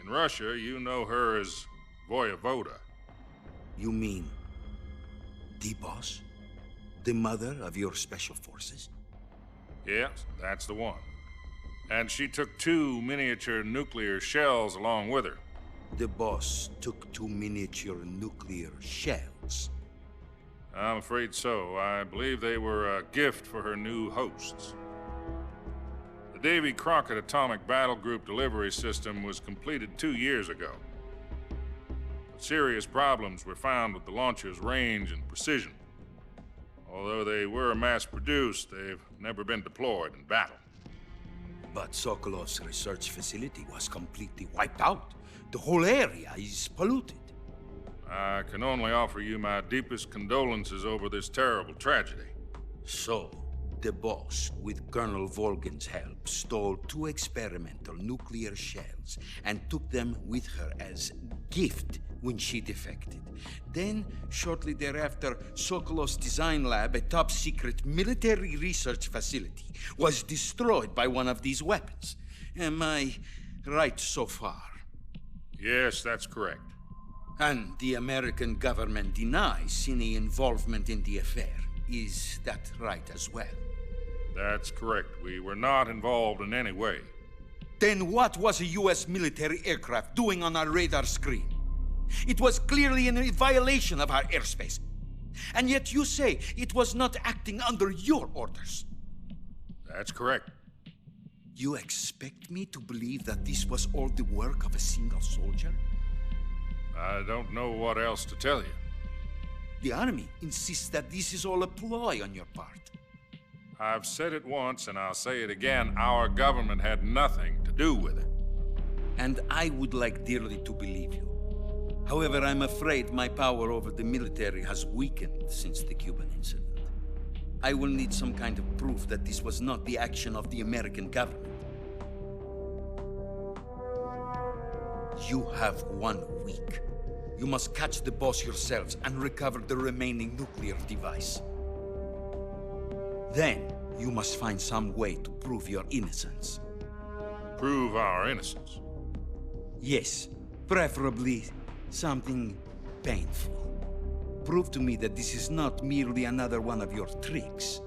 In Russia, you know her as Voyevoda. You mean the Boss? The mother of your special forces? Yes, that's the one. And she took 2 miniature nuclear shells along with her. The Boss took 2 miniature nuclear shells? I'm afraid so. I believe they were a gift for her new hosts. The Davy Crockett Atomic Battle Group delivery system was completed 2 years ago. But serious problems were found with the launcher's range and precision. Although they were mass-produced, they've never been deployed in battle. But Sokolov's research facility was completely wiped out. The whole area is polluted. I can only offer you my deepest condolences over this terrible tragedy. So, the Boss, with Colonel Volgin's help, stole 2 experimental nuclear shells and took them with her as gift when she defected. Then, shortly thereafter, Sokolov's design lab, a top-secret military research facility, was destroyed by one of these weapons. Am I right so far? Yes, that's correct. And the American government denies any involvement in the affair. Is that right as well? That's correct. We were not involved in any way. Then what was a U.S. military aircraft doing on our radar screen? It was clearly in violation of our airspace. And yet you say it was not acting under your orders. That's correct. You expect me to believe that this was all the work of a single soldier? I don't know what else to tell you. The Army insists that this is all a ploy on your part. I've said it once, and I'll say it again. Our government had nothing to do with it. And I would like dearly to believe you. However, I'm afraid my power over the military has weakened since the Cuban incident. I will need some kind of proof that this was not the action of the American government. You have 1 week. You must catch the Boss yourselves and recover the remaining nuclear device. Then, you must find some way to prove your innocence. Prove our innocence? Yes, preferably something painful. Prove to me that this is not merely another one of your tricks.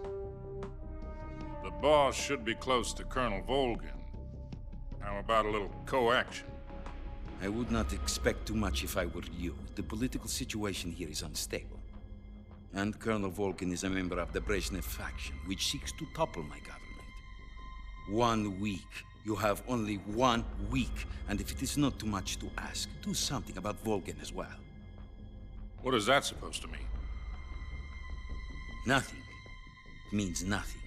The Boss should be close to Colonel Volgin. How about a little co-action? I would not expect too much if I were you. The political situation here is unstable. And Colonel Volgin is a member of the Brezhnev faction, which seeks to topple my government. 1 week You have only 1 week, and if it is not too much to ask, do something about Volgan as well. What is that supposed to mean? Nothing. It means nothing.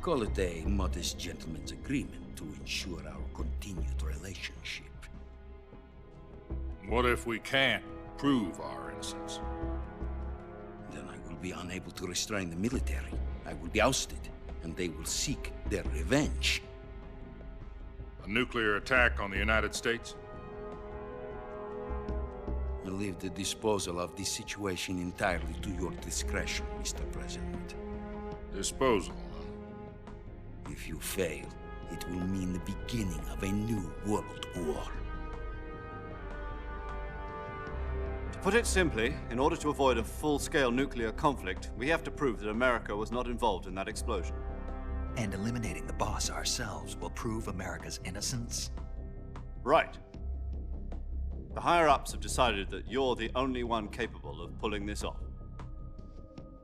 Call it a modest gentleman's agreement to ensure our continued relationship. What if we can't prove our innocence? Then I will be unable to restrain the military. I will be ousted, and they will seek their revenge. A nuclear attack on the United States? I leave the disposal of this situation entirely to your discretion, Mr. President. Disposal? If you fail, it will mean the beginning of a new world war. To put it simply, in order to avoid a full-scale nuclear conflict, we have to prove that America was not involved in that explosion. And eliminating the boss ourselves will prove America's innocence? Right. The higher-ups have decided that you're the only one capable of pulling this off.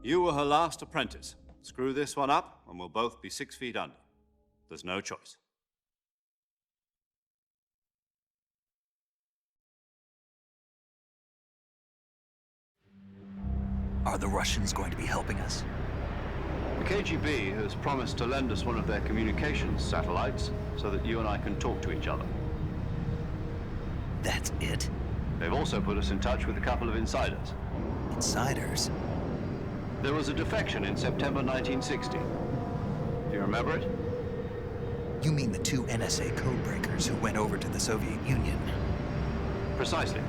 You were her last apprentice. Screw this one up, and we'll both be 6 feet under. There's no choice. Are the Russians going to be helping us? The KGB has promised to lend us one of their communications satellites so that you and I can talk to each other. That's it? They've also put us in touch with a couple of insiders. Insiders? There was a defection in September 1960. Do you remember it? You mean the 2 NSA codebreakers who went over to the Soviet Union? Precisely.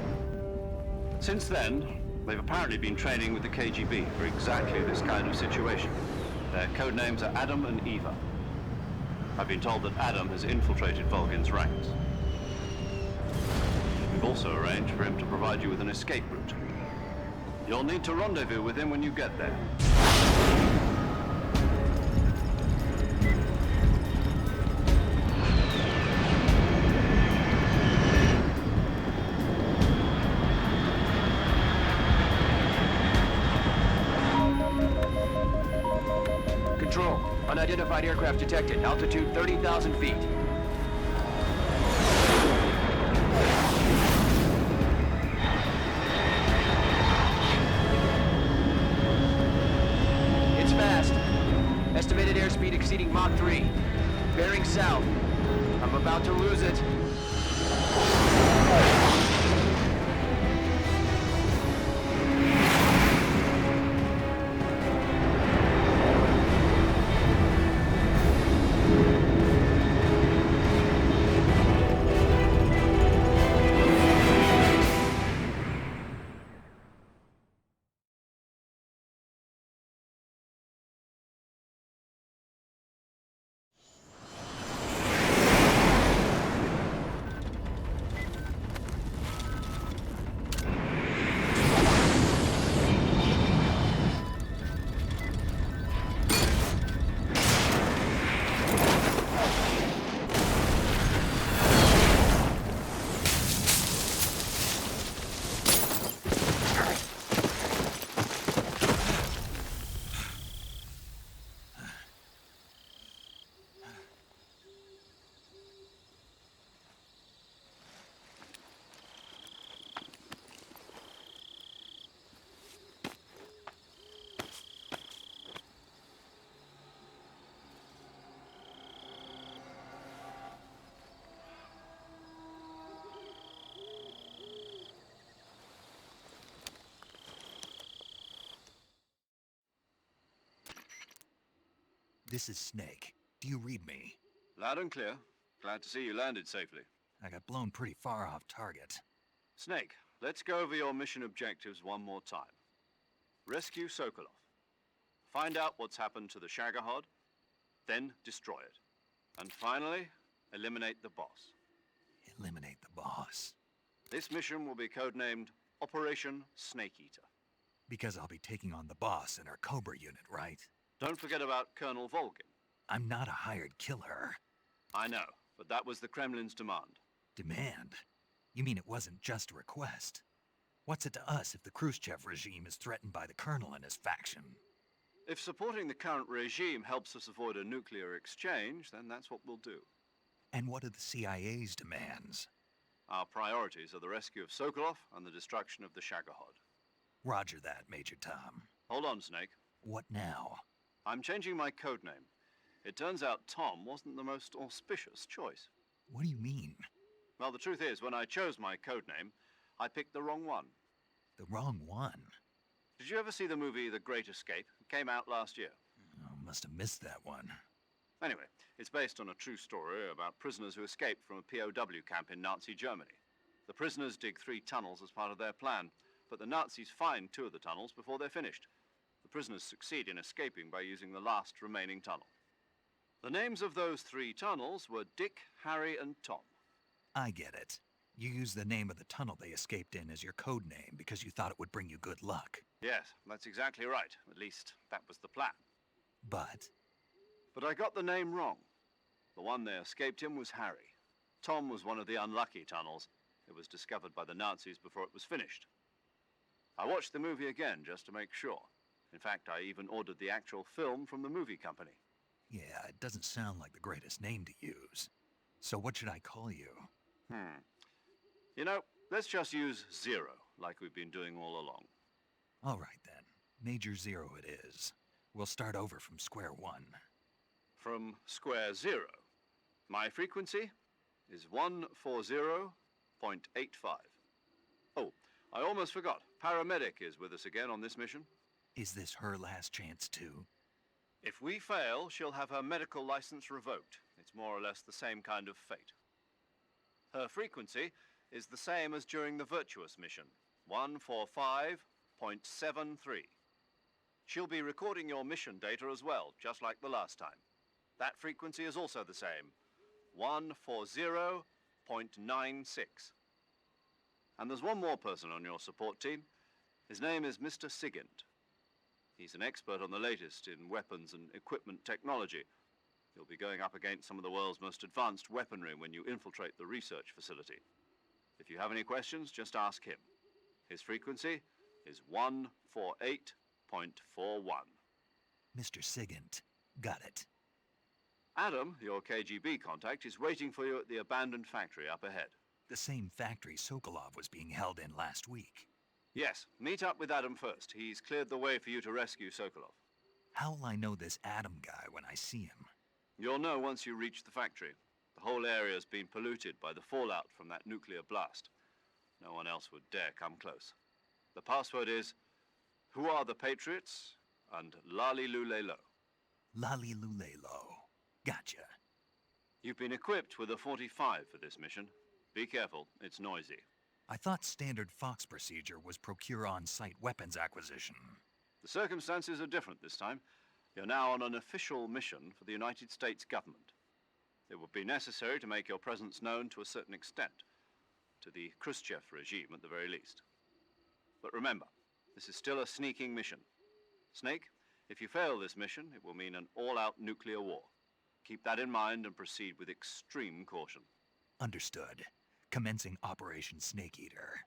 Since then, they've apparently been training with the KGB for exactly this kind of situation. Their code names are Adam and Eva. I've been told that Adam has infiltrated Volgan's ranks. We've also arranged for him to provide you with an escape route. You'll need to rendezvous with him when you get there. Control. Unidentified aircraft detected. Altitude 30,000 feet. It's fast. Estimated airspeed exceeding Mach 3. Bearing south. I'm about to lose it. This is Snake. Do you read me? Loud and clear. Glad to see you landed safely. I got blown pretty far off target. Snake, let's go over your mission objectives one more time. Rescue Sokolov. Find out what's happened to the Shagohod, then destroy it. And finally, eliminate the boss. Eliminate the boss. This mission will be codenamed Operation Snake Eater. Because I'll be taking on the boss in our Cobra unit, right? Don't forget about Colonel Volgan. I'm not a hired killer. I know, but that was the Kremlin's demand. Demand? You mean it wasn't just a request? What's it to us if the Khrushchev regime is threatened by the Colonel and his faction? If supporting the current regime helps us avoid a nuclear exchange, then that's what we'll do. And what are the CIA's demands? Our priorities are the rescue of Sokolov and the destruction of the Shagohod. Roger that, Major Tom. Hold on, Snake. What now? I'm changing my code name. It turns out Tom wasn't the most auspicious choice. What do you mean? Well, the truth is, when I chose my code name, I picked the wrong one. The wrong one? Did you ever see the movie The Great Escape? It came out last year. Oh, must have missed that one. Anyway, it's based on a true story about prisoners who escaped from a POW camp in Nazi Germany. The prisoners dig 3 tunnels as part of their plan, but the Nazis find 2 of the tunnels before they're finished. The prisoners succeed in escaping by using the last remaining tunnel. The names of those 3 tunnels were Dick, Harry, and Tom. I get it. You used the name of the tunnel they escaped in as your code name because you thought it would bring you good luck. Yes, that's exactly right. At least, that was the plan. But I got the name wrong. The one they escaped in was Harry. Tom was one of the unlucky tunnels. It was discovered by the Nazis before it was finished. I watched the movie again just to make sure. In fact, I even ordered the actual film from the movie company. yeah, it doesn't sound like the greatest name to use. So what should I call you? You know, let's just use Zero, like we've been doing all along. All right then. Major Zero it is. We'll start over from square one. From square 0. My frequency is 140.85. Oh, I almost forgot. Paramedic is with us again on this mission. Is this her last chance too? If we fail, she'll have her medical license revoked. It's more or less the same kind of fate. Her frequency is the same as during the Virtuous mission, 145.73. She'll be recording your mission data as well, just like the last time. That frequency is also the same, 140.96. And there's one more person on your support team. His name is Mr. Sigint. He's an expert on the latest in weapons and equipment technology. You'll be going up against some of the world's most advanced weaponry when you infiltrate the research facility. If you have any questions, just ask him. His frequency is 148.41. Mr. Sigint. Got it. Adam, your KGB contact, is waiting for you at the abandoned factory up ahead. The same factory Sokolov was being held in last week. Yes, meet up with Adam first. He's cleared the way for you to rescue Sokolov. How'll I know this Adam guy when I see him? You'll know once you reach the factory. The whole area's been polluted by the fallout from that nuclear blast. No one else would dare come close. The password is, "Who are the Patriots?" and Lali Lulelo. Lali Lulelo. Gotcha. You've been equipped with a 45 for this mission. Be careful, it's noisy. I thought standard Fox procedure was procure on-site weapons acquisition. The circumstances are different this time. You're now on an official mission for the United States government. It would be necessary to make your presence known to a certain extent, to the Khrushchev regime at the very least. But remember, this is still a sneaking mission. Snake, if you fail this mission, it will mean an all-out nuclear war. Keep that in mind and proceed with extreme caution. Understood. Commencing Operation Snake Eater.